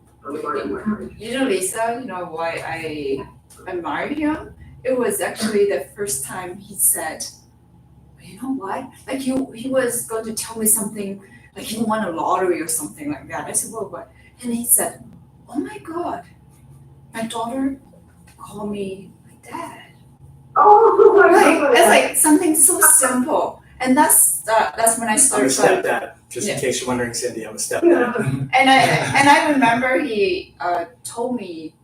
You know, Lisa, you know why I admired him? It was actually the first time he said, you know what? Like he was going to tell me something, like he won a lottery or something like that. I said, well, what? And he said, oh my God, my daughter called me my dad. Oh, I remember It's that. like something so simple. And that's when I I'm a started. stepdad, just in Yeah. case you're wondering, Cindy. I'm a stepdad. And I remember he told me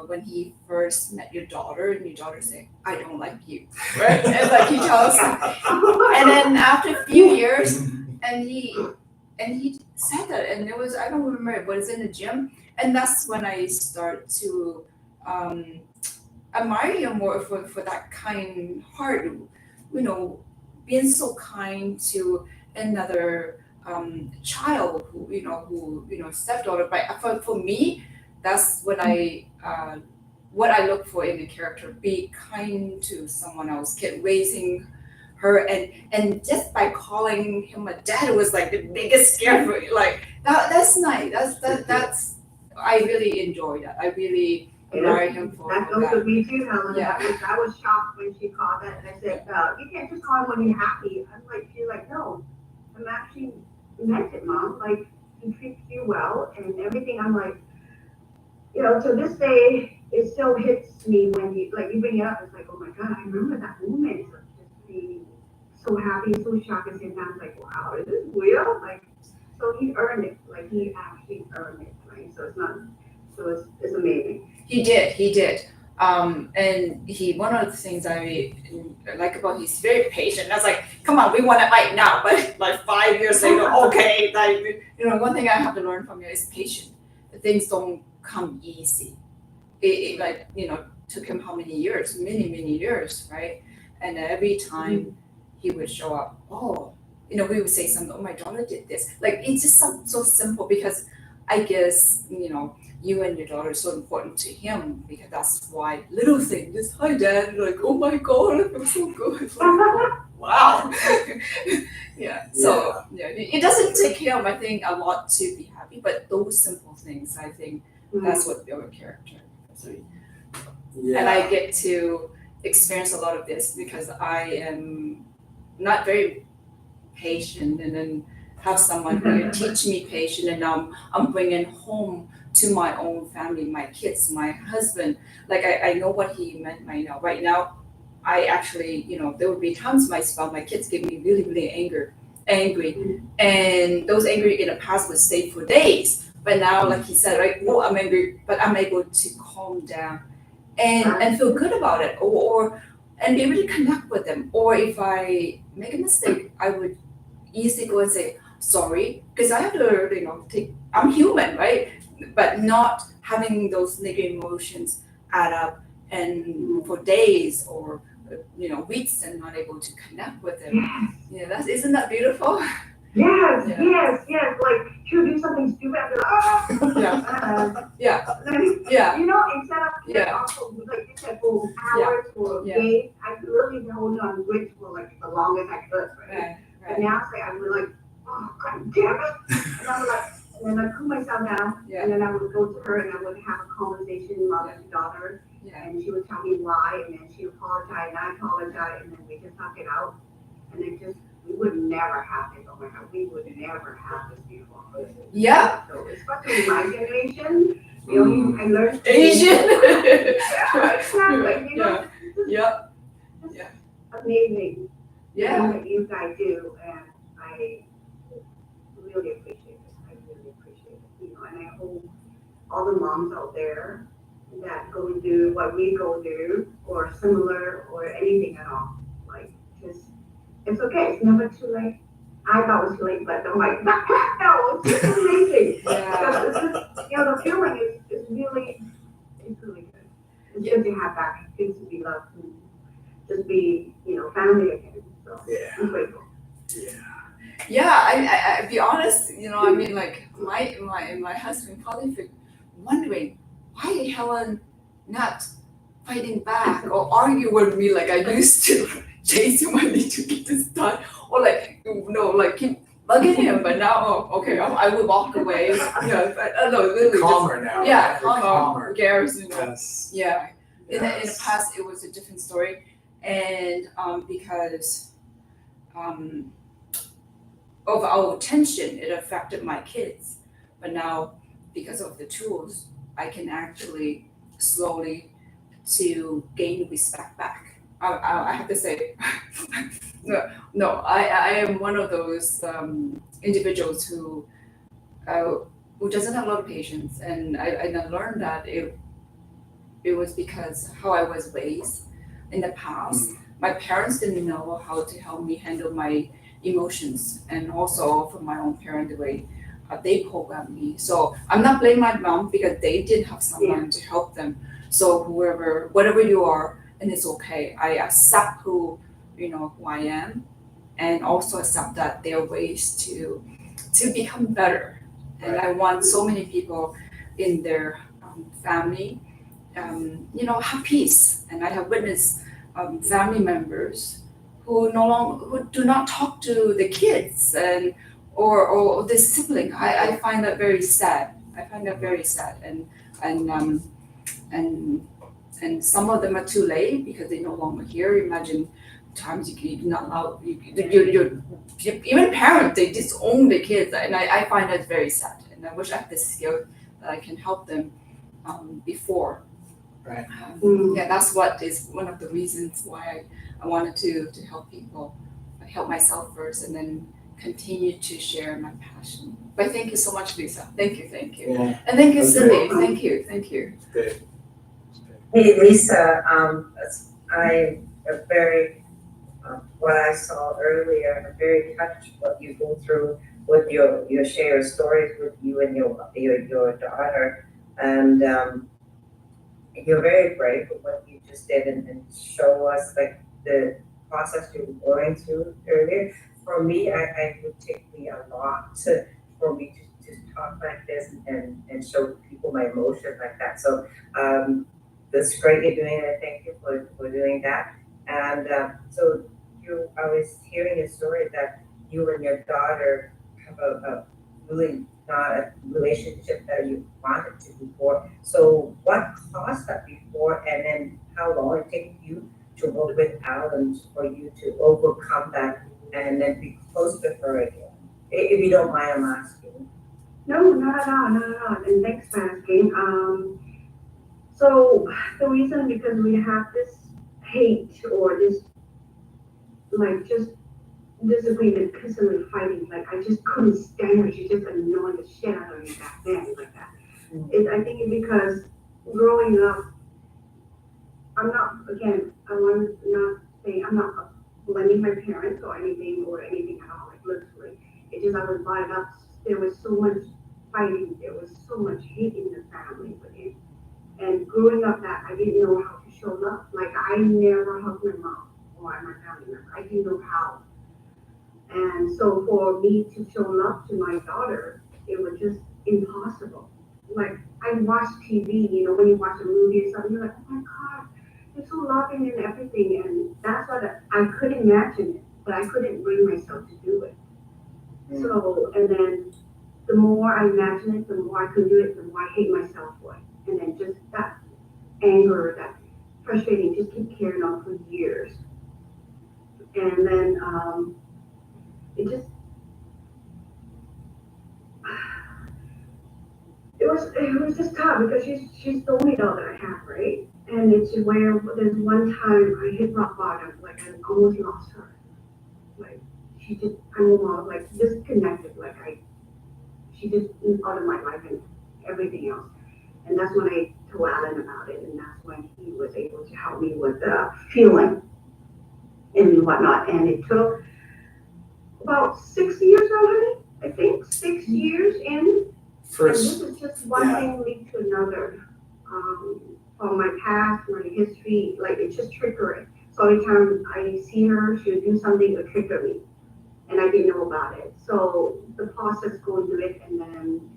when he first met your daughter, and your daughter said, "I don't like you," right? And like he tells, and then after a few years, and he said that, and it was, I don't remember, but it's in the gym, and that's when I start to admire him more for that kind heart, you know, being so kind to another child who stepdaughter. But for me, that's what I look for in a character. Be kind to someone else, kid, raising her, and just by calling him a dad, it was like the biggest scare for me. Like that's nice. That's I really enjoy that. I really admire him for That goes that. with me too, Helen. Yeah. I was shocked when she called that, and I said, you can't just call him when you're happy. She's like, no, I'm actually meant it, Mom. Like, he treats you well and everything. I'm like, you know, to this day, it still hits me when you bring it up. It's like, oh my God, I remember that moment of just being so happy, so shocked at the same time. Like, wow, is this real? Like, so he earned it. Like, he actually earned it, right? So it's not, so it's amazing. He did. And one of the things I like about he's very patient. I was like, come on, we want it right now. But like 5 years later, okay, like, you know, one thing I have to learn from you is patience. Things don't come easy. It like, you know, took him how many years? Many years, right? And every time he would show up, oh, you know, we would say something, oh, my daughter did this. Like, it's just so simple, because I guess, you know, you and your daughter are so important to him, because that's why little things, just hi dad, like, oh my God, I feel so good. Like, wow. Yeah. So yeah, it doesn't take him, I think, a lot to be happy, but those simple things, I think that's what build a character. So, and I get to experience a lot of this because I am not very patient, and then have someone who teach me patience, and now I'm bringing home to my own family, my kids, my husband. Like I know what he meant right now. Right now, I actually, you know, there would be times my kids get me really angry, and those angry in the past would stay for days. But now, like he said, right, oh, I'm angry, but I'm able to calm down and feel good about it, or and be able to connect with them. Or if I make a mistake, I would easily go and say sorry, because I have to, you know, I'm human, right? But not having those negative emotions add up and for days or, you know, weeks, and not able to connect with them. Yeah, isn't that beautiful? Yes. Like, she'll do something stupid, I'll be like, Yeah. You know, instead of Yeah. also, like you said, for hours or days, I could literally hold on to it for like the longest I could, right? But now, say I would like, oh God damn it, and I would like, and then I cool myself down, and then I would go to her and I would have a conversation, mother and daughter, and she would tell me why, and then she would apologize, and I apologize, and then we just talk it out, and it just, we would never have this. Oh my God, we would never have this before. Yeah. So especially my generation, you know, I learned Asian. exactly. You know, amazing. Yeah. What you guys do, and I really appreciate it. I really appreciate it. You know, and I hope all the moms out there that go through what we go through, or similar, or anything at all, like, just, it's okay. It's never too late. I thought it was too late, but I'm like, no, it's just amazing. Because it's just, you know, the feeling is really, it's really good. It's good to have that, good to be loved, and just be, you know, family again. So I'm grateful. Yeah, I be honest, you know, I mean, like my husband probably wondering why Helen not fighting back or argue with me like I used to, chasing my need to get this done, or like, you know, like keep bugging him, but now, oh, okay, I will walk away. Yeah, but no, literally Calmer now. yeah, right? You're calmer. Garrus, you know. Yes. Yeah. In the Yes. past, it was a different story, and because of our tension, it affected my kids. But now, because of the tools, I can actually slowly to gain respect back. I have to say, no, I am one of those individuals who doesn't have a lot of patience, and I learned that it was because how I was raised in the past. My parents didn't know how to help me handle my emotions, and also from my own parent the way they programmed me. So I'm not blaming my mom because they didn't have someone to help them. So whatever you are, and it's okay. I accept who I am, and also accept that there are ways to become better. And I want so many people in their family have peace. And I have witnessed family members who who do not talk to the kids or the sibling. I find that very sad. I find that very sad. And and and some of them are too late because they're no longer here. Imagine times you not allow even parents they disown the kids, and I find that very sad. And I wish I had the skill that I can help them before. Right. Yeah, that's what is one of the reasons why I wanted to help people, help myself first, and then continue to share my passion. But thank you so much, Lisa. Thank you. Yeah. And thank you, Okay. Cindy. Thank you. Good. Hey, Lisa, I am very, what I saw earlier, I'm very touched what you go through with your share stories with you and your daughter. And you're very brave with what you just did and show us like the process you were going through earlier. For me, I would take me a lot for me to talk like this and show people my emotion like that. So that's great you're doing it. Thank you for doing that. And so I was hearing a story that you and your daughter have a really not a relationship that you wanted to before. So what caused that before, and then how long it took you to work with Alan for you to overcome that and then be close to her again? If you don't mind, I'm asking. No, not at all. And thanks for asking. So the reason because we have this hate or this like just disagreement, constantly fighting. Like I just couldn't stand her. She just annoyed the shit out of me back then, like that. I think it's because growing up, I'm not. Again, I want to not say I'm not blaming my parents or anything at all. Like literally, it's just I was brought up. There was so much fighting. There was so much hate in the family with it. And growing up, that I didn't know how to show love. Like I never hugged my mom or my family member. I didn't know how. And so for me to show love to my daughter, it was just impossible. Like I watch TV, when you watch a movie or something, you're like, oh my God, they're so loving and everything. And that's what I could imagine it, but I couldn't bring myself to do it. So, and then the more I imagine it, the more I could do it, the more I hate myself for it. And then just that anger, that frustrating, just keep carrying on for years. And then it just it was just tough because she's the only dog that I have, right? And it's where there's one time I hit rock bottom, like I almost lost her. Like she just like disconnected, she just out of my life and everything else. And that's when I told Alan about it, and that's when he was able to help me with the healing and whatnot. And it took about 6 years already, I think, 6 years in. First, and this is just one thing lead to another. From my past, my history, like it's just triggering. So every time I see her, she would do something to trigger me, and I didn't know about it. So the process going through it, and then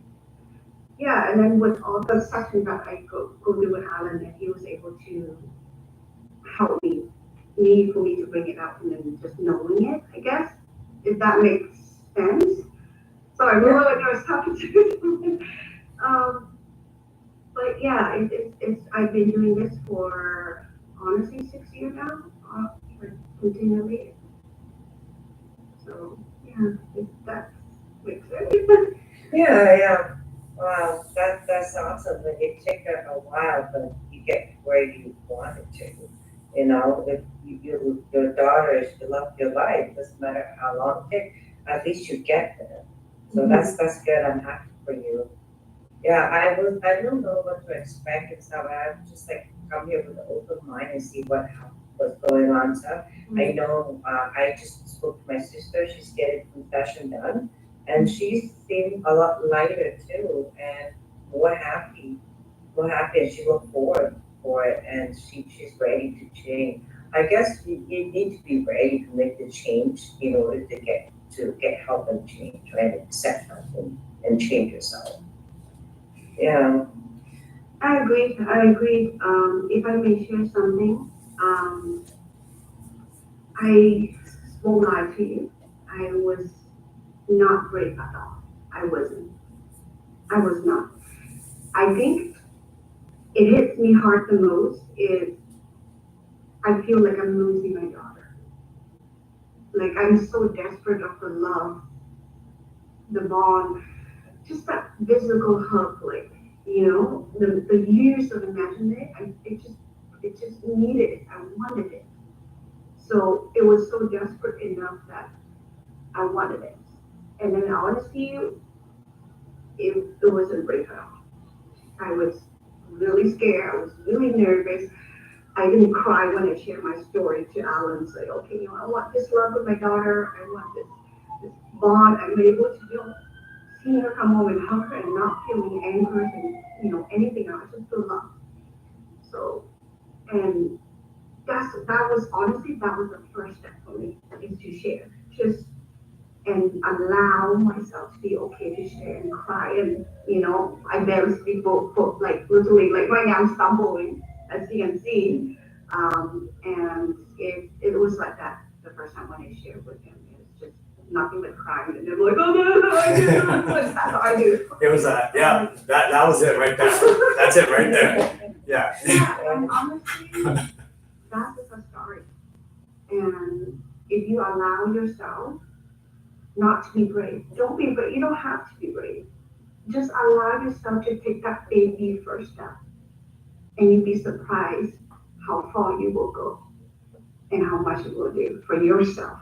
with all the sessions that I go through with Alan, and he was able to help me for me to bring it out, and then just knowing it, I guess, if that makes sense. Sorry, we were I was talking to someone. But yeah, it's I've been doing this for honestly 6 years now, continually. So yeah, that makes sense. Yeah. Wow, that's awesome. But it took a while, but you get where you wanted to. You know, if your daughter, she loved your life, doesn't matter how long it takes, at least you get there. So that's good. I'm happy for you. Yeah, I don't know what to expect and stuff. I just like come here with an open mind and see what's going on. So I know I just spoke to my sister. She's getting confession done, and she seemed a lot lighter too, and more happy, and she looked forward for it, and she's ready to change. I guess you need to be ready to make the change in order to get help and change, right? Accept help and change yourself. Yeah. I agree. I agree. If I may share something, I won't lie to you. I was not brave at all. I wasn't. I was not. I think it hits me hard the most is I feel like I'm losing my daughter. Like I'm so desperate of the love, the bond, just that physical hug, like, the years of imagining it, it just needed it. I wanted it. So it was so desperate enough that I wanted it. And then honestly, it wasn't brave at all. I was really scared. I was really nervous. I didn't cry when I shared my story to Alan. Say, okay, I want this love with my daughter. I want this bond. I'm able to see her come home and hug her and not feeling anger and anything else. Just feel love. So, and that was honestly that was the first step for me is to share. Just and allow myself to be okay to share and cry and I barely speak both like literally like right now I'm stumbling as you can see. And it was like that the first time when I shared with him. It's just nothing but crying and they're like, oh no, I do. That's how I do. It was that was it right there. That's it right there. Yeah. Yeah, and honestly, that is a story. And if you allow yourself not to be brave, don't be brave. You don't have to be brave. Just allow yourself to take that baby first step. And you'd be surprised how far you will go and how much it will do for yourself.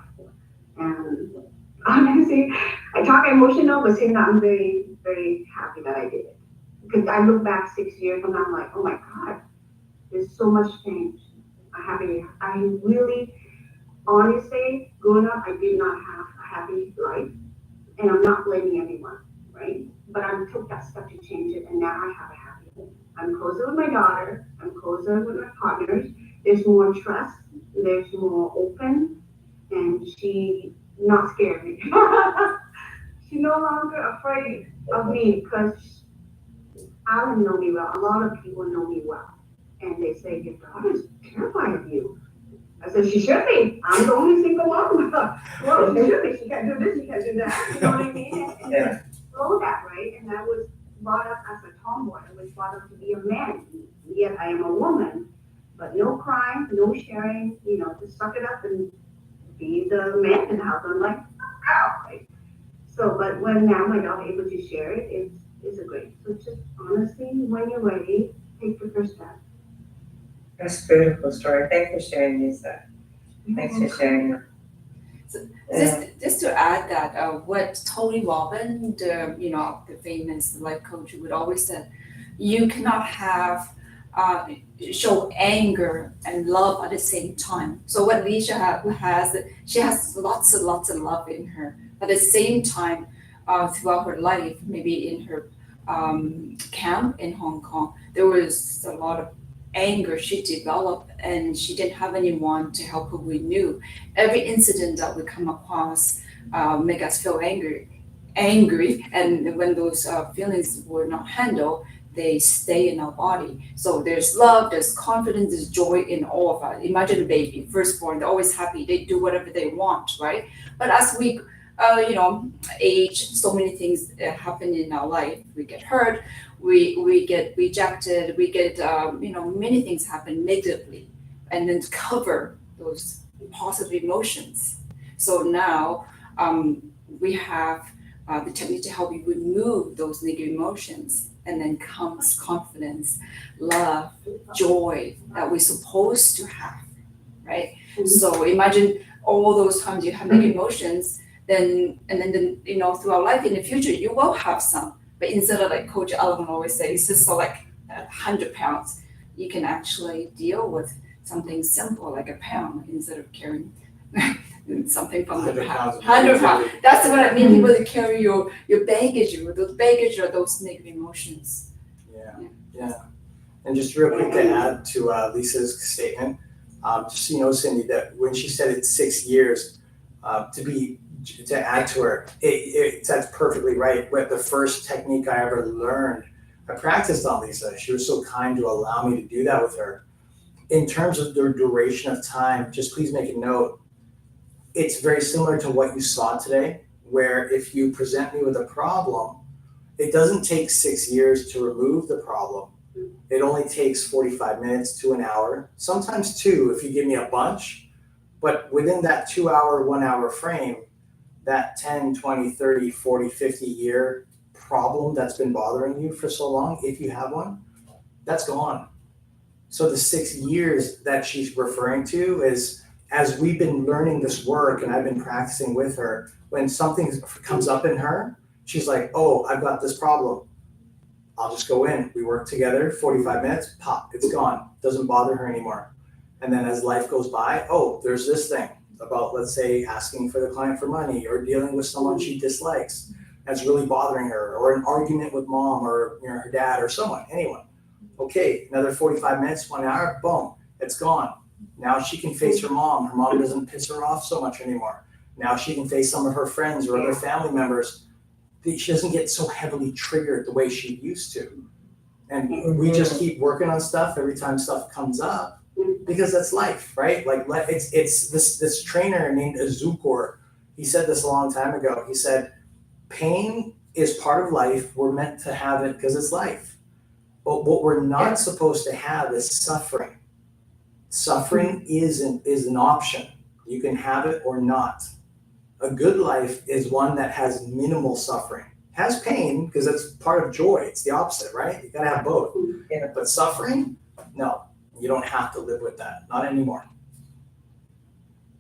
And honestly, I talk emotional, but saying that I'm very, very happy that I did it. Because I look back 6 years and I'm like, oh my God, there's so much change. I really, honestly, growing up, I did not have a happy life. And I'm not blaming anyone, right? But I took that step to change it, and now I have a happy home. I'm closer with my daughter. I'm closer with my partners. There's more trust. There's more open, and she not scared me. She's no longer afraid of me because I don't know me well. A lot of people know me well, and they say your daughter's terrified of you. I said, she should be. I'm the only single mom. Well, she should be. She can't do this, she can't do that. You know what I mean? And slow that, right? And I was brought up as a tomboy. I was brought up to be a man. Yet I am a woman. But no crying, no sharing, just suck it up and be the man in the house. I'm like, oh, right? So, but when now my daughter able to share it, it's a great. So just honestly, when you're ready, take the first step. That's a beautiful story. Thanks for sharing, Lisa. Thanks for sharing. So just to add that what Tony Robbins, the famous life coach, would always say, you cannot have show anger and love at the same time. So what Alicia has, she has lots and lots of love in her. At the same time, throughout her life, maybe in her camp in Hong Kong, there was a lot of anger she developed, and she didn't have anyone to help her renew. Every incident that we come across make us feel angry, and when those feelings were not handled, they stay in our body. So there's love, there's confidence, there's joy in all of us. Imagine a baby, firstborn, they're always happy, they do whatever they want, right? But as we age, so many things happen in our life. We get hurt, we get rejected, we get, many things happen negatively, and then to cover those positive emotions. So now we have the technique to help you remove those negative emotions, and then comes confidence, love, joy that we're supposed to have, right? So imagine all those times you have negative emotions, then throughout life in the future you will have some. But instead of, like Coach Alvin always says, just so like 100 pounds, you can actually deal with something simple like a pound instead of carrying something from the 100 pounds. 100 pounds. That's what I mean. People that carry your baggage, those baggage or those negative emotions. Yeah. And just real quick to add to Lisa's statement, just so you know, Cindy, that when she said it's 6 years, to add to her, that's perfectly right. But the first technique I ever learned, I practiced on Lisa. She was so kind to allow me to do that with her. In terms of the duration of time, just please make a note. It's very similar to what you saw today, where if you present me with a problem, it doesn't take 6 years to remove the problem. It only takes 45 minutes to an hour, sometimes 2 if you give me a bunch. But within that 2 hour, 1 hour frame, that 10, 20, 30, 40, 50 year problem that's been bothering you for so long, if you have one, that's gone. So the 6 years that she's referring to is, as we've been learning this work and I've been practicing with her, when something comes up in her, she's like, oh, I've got this problem. I'll just go in. We work together, 45 minutes, pop, it's gone. Doesn't bother her anymore. And then as life goes by, oh, there's this thing about, let's say, asking for the client for money or dealing with someone she dislikes that's really bothering her, or an argument with mom or her dad or someone, anyone. Okay, another 45 minutes, 1 hour, boom, it's gone. Now she can face her mom. Her mom doesn't piss her off so much anymore. Now she can face some of her friends or other family members. She doesn't get so heavily triggered the way she used to. And we just keep working on stuff every time stuff comes up, because that's life, right? Like it's this trainer named Azukor. He said this a long time ago. He said, pain is part of life. We're meant to have it because it's life. But what we're not supposed to have is suffering. Suffering is an option. You can have it or not. A good life is one that has minimal suffering. Has pain, because that's part of joy. It's the opposite, right? You gotta have both. Yeah. But suffering, no, you don't have to live with that. Not anymore.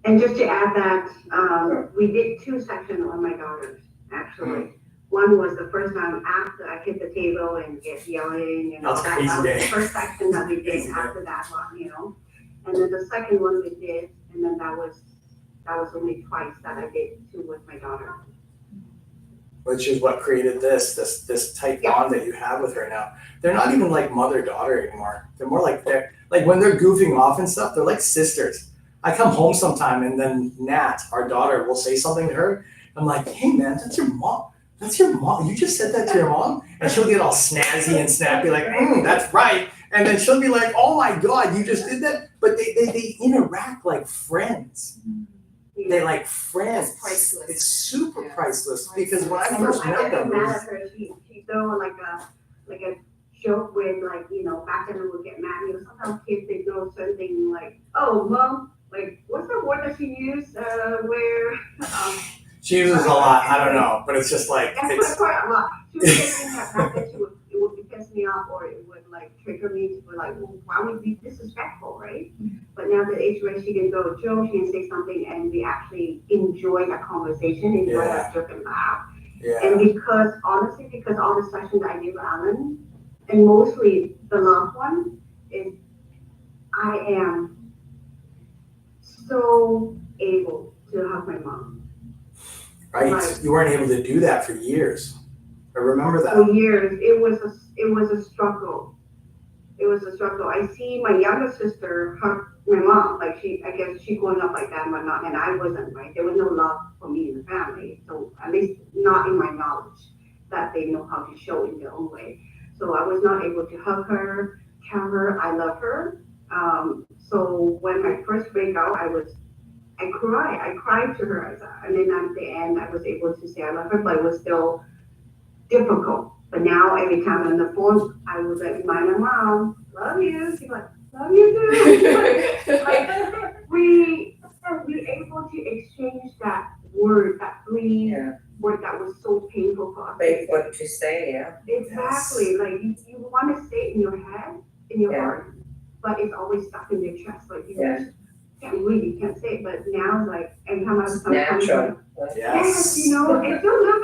And just to add that, we did 2 sections on my daughters, actually. One was the first time after I hit the table and get yelling and all That's that. crazy That was day. the first section that we did after that one, And then the second one we did, and then that was only twice that I did 2 with my daughter. Which is what created this tight bond that you have with her now. They're not even like mother-daughter anymore. They're more like when they're goofing off and stuff, they're like sisters. I come home sometime and then Nat, our daughter, will say something to her. I'm like, hey man, that's your mom. That's your mom. You just said that to your mom? And she'll get all snazzy and snappy, like, that's right. And then she'll be like, oh my God, you just did that? But they interact like friends. They like friends. It's priceless. It's super priceless, because when I I first met get them, mad at her. She's throwing like a joke with, like, back then we would get mad. Sometimes kids, they throw certain things like, oh, mom, like, what's the word that she used? Where she uses a lot. I don't know, but it's just like that's quite a lot. She would say things that back then it would piss me off, or it would like trigger me to be like, well, why would you be disrespectful, right? But now the age where she can go joke, she can say something, and we actually enjoy that conversation, enjoy that joke and laugh. Yeah. And because all the sessions I do with Alan, and mostly the love one, is I am so able to hug my mom. Right. Like, you weren't able to do that for years. I remember that. For years, it was a struggle. It was a struggle. I see my younger sister hug my mom, like I guess she growing up like that and whatnot, and I wasn't, right? There was no love for me in the family, so at least not in my knowledge that they know how to show in their own way. So I was not able to hug her, tell her I love her. So when my first breakout, I was I cried to her. And then at the end, I was able to say I love her, but it was still difficult. But now every time on the phone, I would remind my mom, love you. She's like, love you too. Like, we able to exchange that word, that three word that was so painful for us. What to say, yeah. Exactly. Like you want to say it in your head, in your heart, but it's always stuck in your chest. Like you just can't say it. But now, like every time I was natural. Yes, you know, it's still a little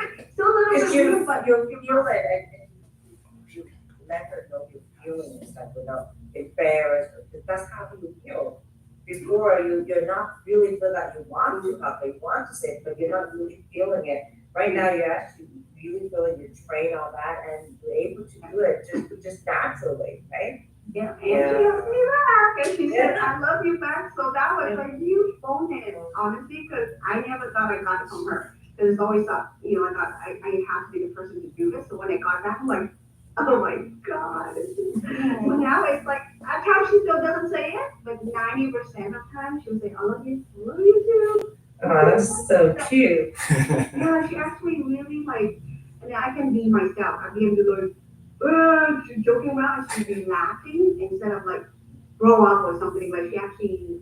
bit weird, but you feel it, and you let her know your feelings like without embarrassed. That's how you feel. Before you're not really feel that you want to talk, you want to say it, but you're not really feeling it. Right now, you're actually really feeling your train on that, and you're able to do it just naturally, right? Yeah, and she asked me back, and she said, I love you back. So that was a huge bonus, honestly, because I never thought I got it from her. Because it's always thought, you know, I thought I have to be the person to do this. So when I got that, I'm like, oh my God. So now it's like, at times she still doesn't say it, but 90% of time she'll say, I love you too. Oh, that's so cute. Yeah, she actually really like, and I can be myself. I can be like, she's joking around, and she'd be laughing instead of like grow up or something. Like she actually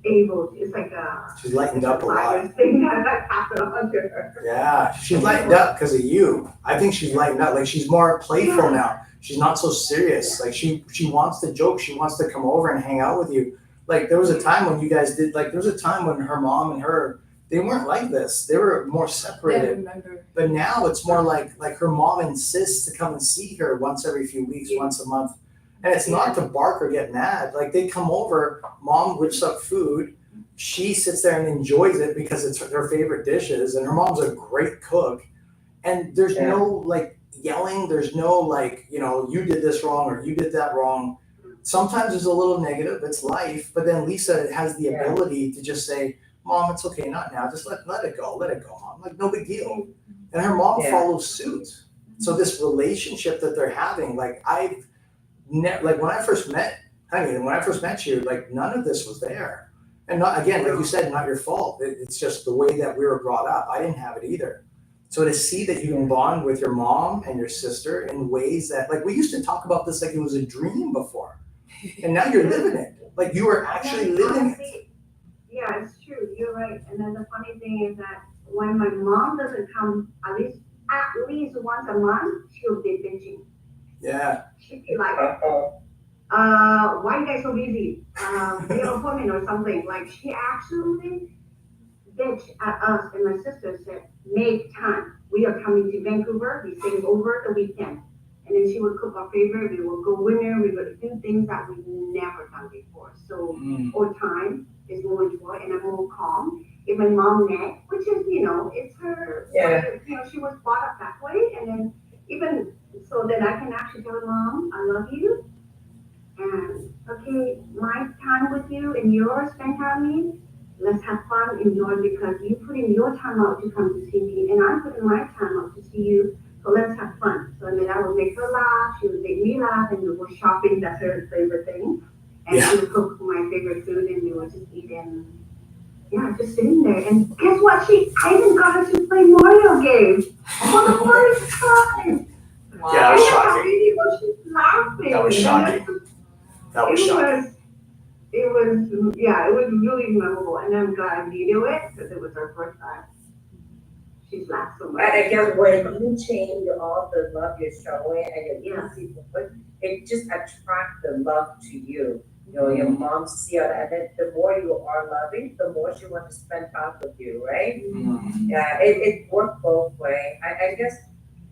able to, it's like she's lightened up a lot. Thing that happened on her. Yeah, she's lightened up because of you. I think she's lightened up. Like she's more playful now. She's not so serious. Like she wants to joke. She wants to come over and hang out with you. Like there was a time when you guys did. Like there was a time when her mom and her, they weren't like this. They were more separated. I remember. But now it's more like her mom insists to come and see her once every few weeks, once a month. And it's not to bark or get mad. Like they come over, mom whips up food. She sits there and enjoys it because it's her favorite dishes. And her mom's a great cook. And there's no like yelling. There's no like, you know, you did this wrong or you did that wrong. Sometimes there's a little negative. It's life. But then Lisa has the ability to just say, Mom, it's okay, not now. Just let it go, Mom. Like no big deal. And her mom follows suit. So this relationship that they're having, like like when I first met you, like none of this was there. And not, again, like you said, not your fault. It's just the way that we were brought up. I didn't have it either. So to see that you can bond with your mom and your sister in ways that, like we used to talk about this like it was a dream before. And now you're living it. Like you are actually living it. Yeah, it's true. You're right. And then the funny thing is that when my mom doesn't come at least once a month, she'll be bitching. Yeah. She'd be like, why you guys so busy? We have an appointment or something. Like she actually bitched at us, and my sister said, make time. We are coming to Vancouver. We're staying over the weekend. And then she would cook our favorite. We will go in there. We would do things that we've never done before. So, or time is more enjoy, and I'm more calm. If my mom met, which is, you know, it's her, you know, she was brought up that way. And then even, so then I can actually tell her, Mom, I love you. And okay, my time with you and yours, spend time with me. Let's have fun, enjoy, because you put in your time out to come to see me, and I'm putting my time out to see you. So let's have fun. So then I would make her laugh, she would make me laugh, and we would go shopping, that's her favorite thing. And she would cook my favorite food, and we would just eat and just sitting there. And guess what? I even got her to play Mario games for the first time. Wow. Yeah, that was shocking. She's laughing. That was shocking. That was shocking. It was really memorable, and I'm glad we knew it because it was our first time. She's laughed so much. And again, when you change all the love you're showing and you're easy to put, it just attracts the love to you. You know, your mom see it, and then the more you are loving, the more she wants to spend time with you, right? Yeah, it worked both ways. I guess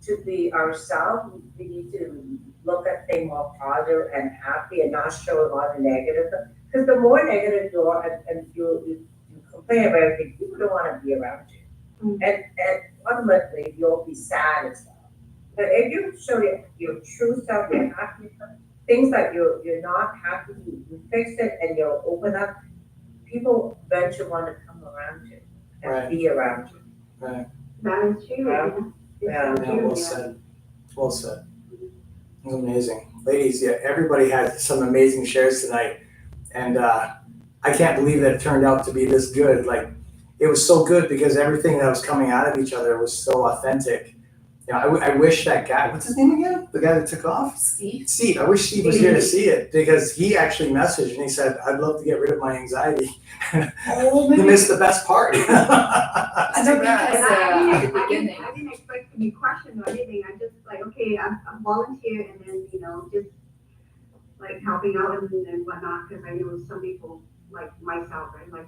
to be ourselves, we need to look at things more positive and happy and not show a lot of negative. Because the more negative you are and you complain about everything, people don't want to be around you. And ultimately, you'll be sad and stuff. But if you show your true self, your happy, things that you're not happy, you fix it and you'll open up, people eventually want to come around you and be around you. Right. That is true. Well said. Well said. It was amazing. Ladies, everybody had some amazing shares tonight. And I can't believe that it turned out to be this good. Like, it was so good because everything that was coming out of each other was so authentic. You know, I wish that guy, what's his name again? The guy that took off? Steve. I wish Steve was here to see it because he actually messaged and he said, I'd love to get rid of my anxiety. Oh, You missed the best part. I know because I at the beginning. didn't expect to be questioned or anything. I just like, okay, I'm volunteer and then, just like helping out and whatnot, because I know some people like myself, right? Like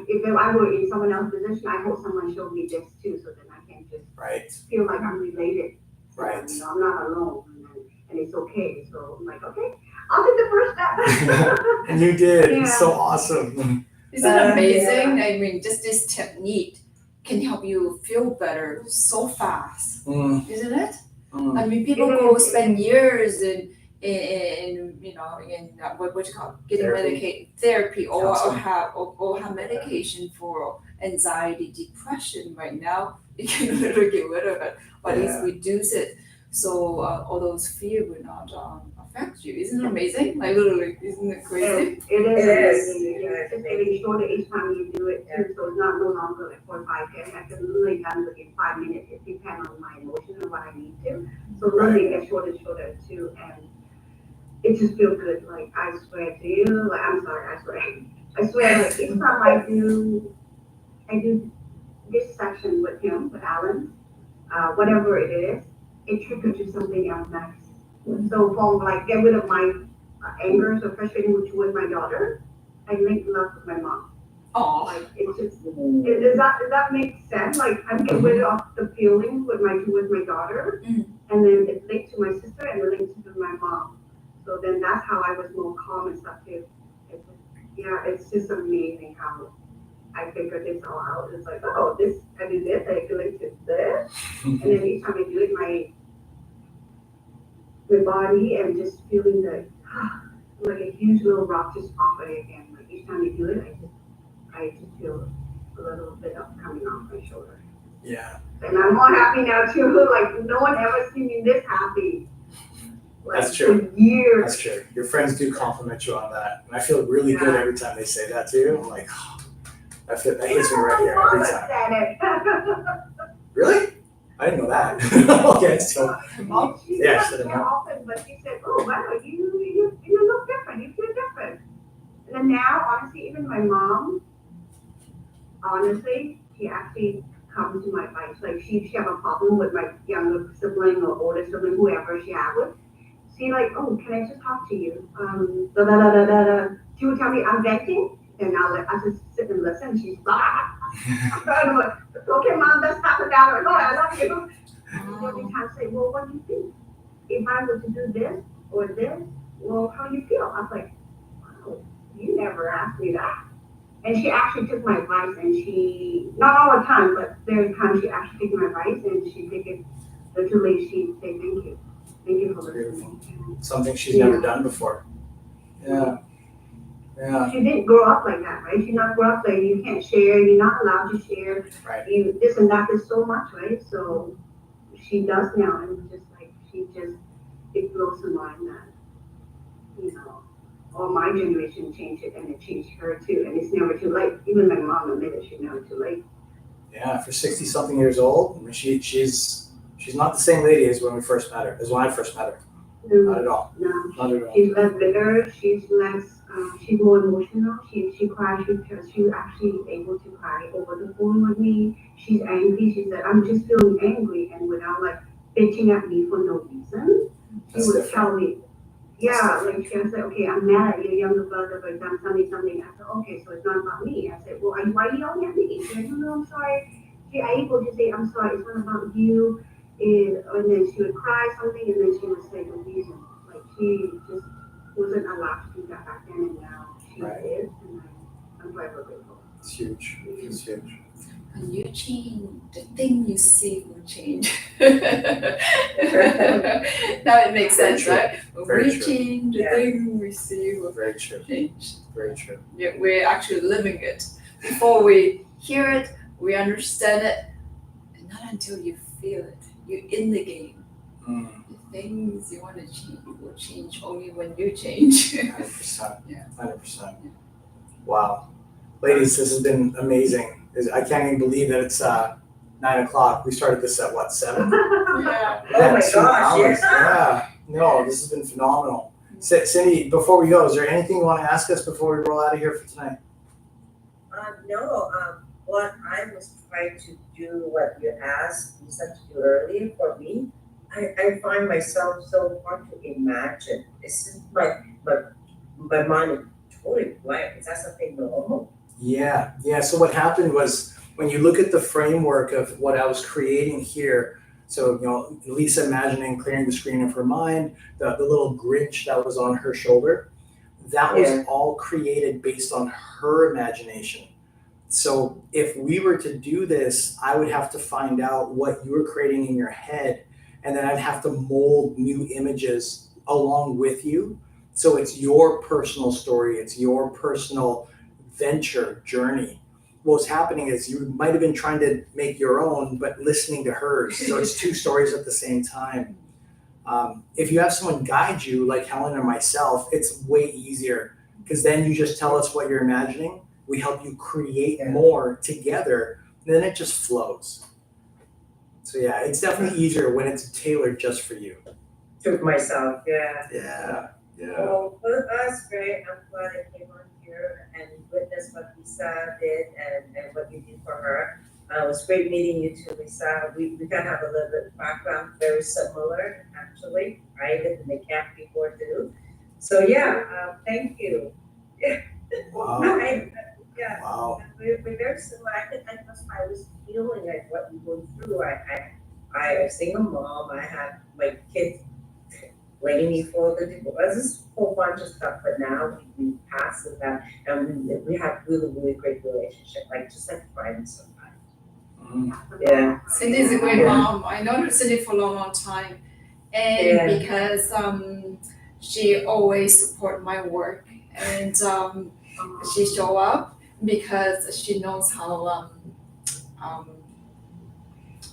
if I were in someone else's position, I hope someone showed me this too, so then I can just Right. feel like I'm related. So, Right. I'm not alone, and it's okay. So I'm like, okay, I'll take the first step. And you did. Yeah. It's so awesome. Isn't it amazing? I mean, just this technique can help you feel better so fast, isn't it? I mean, people go spend years in what you call it, getting medicated therapy or have medication for anxiety, depression. Right now, you can literally get rid of it or at least reduce it, so all those fear will not affect you. Isn't it amazing? Like literally, isn't it crazy? It is. It It's just getting shorter each time you do it too, so it's not no longer like 4 or 5 days. I can literally done within 5 minutes. It depends on my emotion and what I need to. So literally get shorter and shorter too, and it just feels good. Like I swear to you, like I'm sorry, I swear, like each time I do this session with him, with Alan, whatever it is, it triggers to something else next. So from like get rid of my anger, so frustrating towards my daughter, I make love with my mom. Oh, Like it's just, does that make sense? Like I'm getting rid of the feelings towards my daughter, and then it linked to my sister and it linked to my mom. So then that's how I was more calm and stuff too. It's just amazing how I figured this all out. It's like, oh, I did this, I can link to this, and then each time I do it, my body and just feeling like a huge little rock just off it again. Like each time you do it, I just feel a little bit of coming off my shoulder. Yeah. And I'm more happy now too. Like no one ever seen me this happy. Like, That's true. For years. That's true. Your friends do compliment you on that, and I feel really good every time they say that too. I'm like, oh, that hits me right here every time. Said it. Really? I didn't know that. Okay, so She yes, said it often, but she said, "Oh wow, you look different. You feel different." And then now, honestly, even my mom, she actually comes to my advice. Like she have a problem with my younger sibling or older sibling, whoever she had with. She like, "Oh, can I just talk to you?" Da da da da da da. She would tell me I'm venting, and I just sit and listen. She's okay, mom, let's stop it down. Oh, I love you. And every time I say, well, what do you think? If I were to do this or this, well, how do you feel? I was like, wow, you never asked me that. And she actually took my advice, and she, not all the time, but there's times she actually took my advice, and she take it, literally, she'd say, thank you. Thank you for listening. Something she's never done before. Yeah. Yeah. She didn't grow up like that, right? She not grow up like you can't share, you're not allowed to share. Right. You this and that is so much, right? So she does now, and just like it blows her mind that all my generation changed it, and it changed her too, and it's never too late. Even my mom admitted she's never too late. Yeah, for 60-something years old, I mean, she's not the same lady as when I first met her. Not at all. No, Not at all. she's less bitter. She's less. She's more emotional. She cries. She actually able to cry over the phone with me. She's angry. She said, "I'm just feeling angry," and without like bitching at me for no reason, she would tell me, "Yeah, like she would say, okay, I'm mad at your younger brother, for example, something." I said, "Okay, so it's not about me." I said, "Well, why are you yelling at me?" She said, "No, I'm sorry." She able to say, "I'm sorry. It's not about you." And then she would cry something, and then she would say the reason. Like she just wasn't allowed to do that back then, and now she is, and I'm forever grateful. It's huge. It's huge. When you change, the thing you see will change. Now it makes sense, right? When we change, the thing we see will change. Very true. Yeah, we're actually living it. Before we hear it, we understand it, and not until you feel it. You're in the game. The things you want to change will change only when you change. 100%. Yeah. 100%. Wow. Ladies, this has been amazing. I can't even believe that it's 9 o'clock. We started this at what, 7? Yeah. Oh my 2 gosh, hours. yes. Yeah. No, this has been phenomenal. Cindy, before we go, is there anything you want to ask us before we roll out of here for tonight? No, what I was trying to do, what you asked Lisa to do earlier for me, I find myself so hard to imagine. It's just my mind is totally blank. Is that something normal? Yeah. So what happened was when you look at the framework of what I was creating here, so Lisa imagining clearing the screen of her mind, the little Grinch that was on her shoulder, that was all created based on her imagination. So if we were to do this, I would have to find out what you were creating in your head, and then I'd have to mold new images along with you. So it's your personal story, it's your personal venture journey. What's happening is you might have been trying to make your own, but listening to hers. So it's two stories at the same time. If you have someone guide you, like Helen or myself, it's way easier because then you just tell us what you're imagining. We help you create more together, and then it just flows. So yeah, it's definitely easier when it's tailored just for you. To myself, yeah. Yeah. Well, that's great. I'm glad I came on here and witnessed what Lisa did and what you did for her. It was great meeting you too, Lisa. We kind of have a little bit of background, very similar, actually. I lived in the camp before too. So yeah, thank you. Wow. Wow. We're very similar. That's why I was feeling like what we're going through. I a single mom. I had my kids waiting me for the divorce. This is a whole bunch of stuff, but now we passed that, and we have really great relationship, just like friends sometimes. Yeah. Cindy is a great mom. I know Cindy for a long time, and because she always support my work, and she show up because she knows how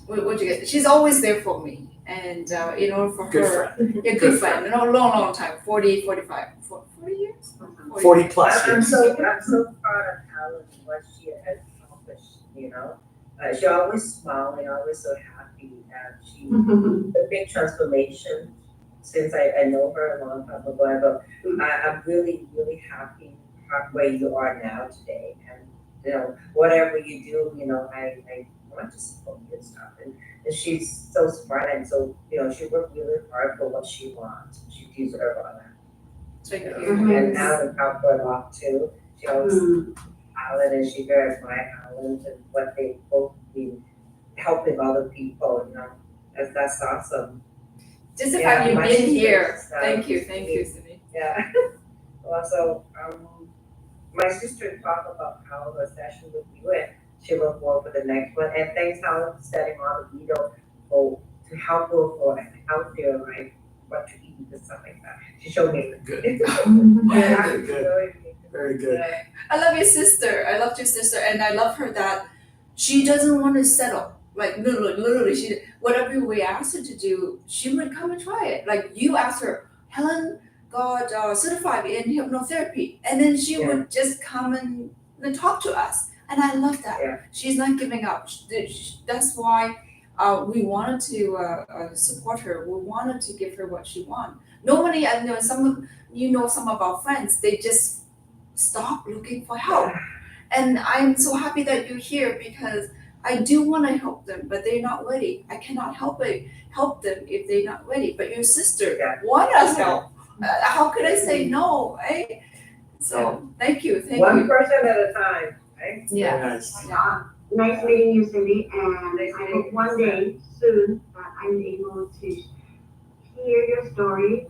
what you get. She's always there for me. And in order for Good her, friend. good friend, long time, 40 years? 40 plus I'm years. so proud of Helen and what she has accomplished, She always smiling, always so happy, and she, the big transformation since I know her a long time ago, but I'm really happy where you are now today, and whatever you do, I want to support you and stuff, and she's so smart, and so she worked really hard for what she wants. She deserves all that. Thank you. And Alan helped her a lot too. She always Alan, and she very admire Alan and what they both been helping other people. That's awesome. Just the fact you've been here. Thank you, Cindy. Yeah. Also, my sister talked about how her session with you, and she looked forward for the next one. And thanks, Helen, for setting all the video to help her for healthier life, what to eat and stuff like that. She showed me. Good. Good. Very good. I love your sister. I love your sister, and I love her that she doesn't want to settle. Like literally, she whatever we asked her to do, she would come and try it. Like you asked her, Helen got certified in hypnotherapy, and then she would just come and talk to us, and I love that. Yeah. She's not giving up. That's why we wanted to support her. We wanted to give her what she wants. Nobody, I know some of our friends, they just stop looking for help, and I'm so happy that you're here because I do want to help them, but they're not ready. I cannot help them if they're not ready. But your sister want us help. How could I say no, right? So thank you. One person at a time, right? Yeah. Very nice. Yeah. Nice meeting you, Cindy, and I hope one day soon that I'm able to hear your story,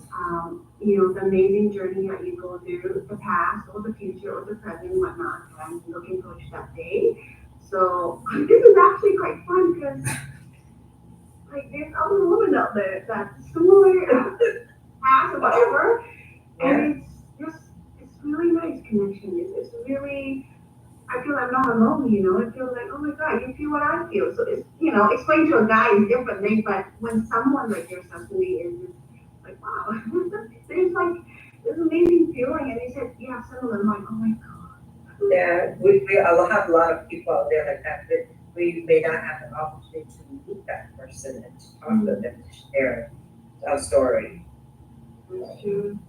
the amazing journey that you go through, the past or the future or the present, whatnot. I'm looking forward to that day. So this is actually quite fun because there's other women out there that's similar past or whatever, and it's really nice connection. It's really, I feel I'm not alone. I feel like, oh my God, you feel what I feel. So it's explain to a guy is different thing, but when someone like yourself to me is just like, wow, there's this amazing feeling, and he said, yeah, similar. I'm like, oh my God. Yeah, we have a lot of people out there like that, but we may not have the opportunity to meet that person and to talk to them, to share our story. That's true.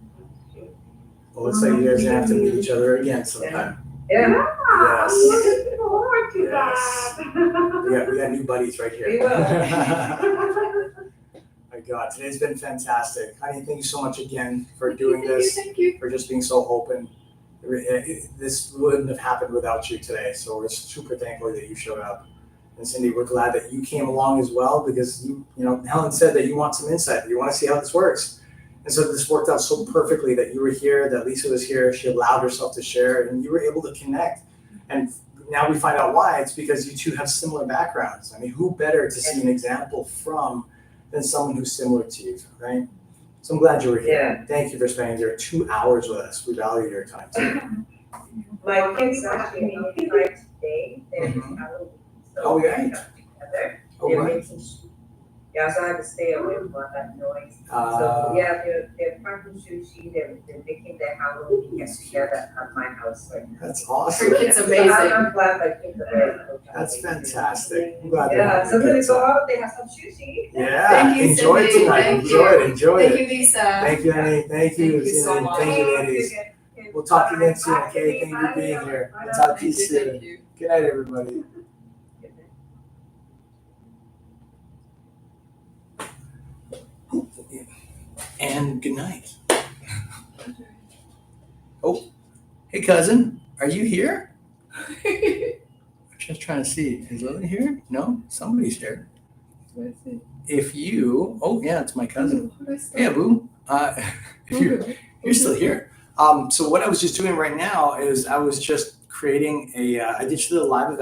Well, looks like you guys are gonna have to meet each other again sometime. Yeah, Yes. I'm looking forward to Yes. that. We got new buddies right here. we will. My God, today's been fantastic. Honey, thank you so much again for doing this, Thank you. for just being so open. This wouldn't have happened without you today, so we're super thankful that you showed up. And Cindy, we're glad that you came along as well because you know, Helen said that you want some insight, you want to see how this works. And so this worked out so perfectly that you were here, that Lisa was here, she allowed herself to share, and you were able to connect. And now we find out why. It's because you two have similar backgrounds. I mean, who better to see an example from than someone who's similar to you, right? So I'm glad you were here. Yeah. Thank you for spending your 2 hours with us. We value your time too. My kids actually outside today, they're Mhm. Halloween, so Oh, they right. got together. Oh, They're right. making, yeah, so I had to stay away from all that noise. So, Uh, yeah, they're cracking sushi, they're making their Halloween get together at my house right now. That's Your awesome. kid's So amazing. I'm glad my kids are very close. That's fantastic. I'm glad Yeah, so you're when they kids. go out, they have some sushi. Yeah, Thank you, enjoy it Cindy. tonight. Thank Enjoy you. it. Enjoy Thank it. you, Lisa. Thank you, honey. Thank you. Thank you so And much. Thank you, ladies. We'll talk again soon, okay? Thank you for being here. We'll talk to you Thank you, soon. thank you. Good night, everybody. And good night. Oh, hey, cousin. Are you here? I'm just trying to see. Is Lily here? No? Somebody's here. If you, oh, yeah, it's my cousin. Hey, Abu. If you're still here. So what I was just doing right now is I was just creating I did a live event.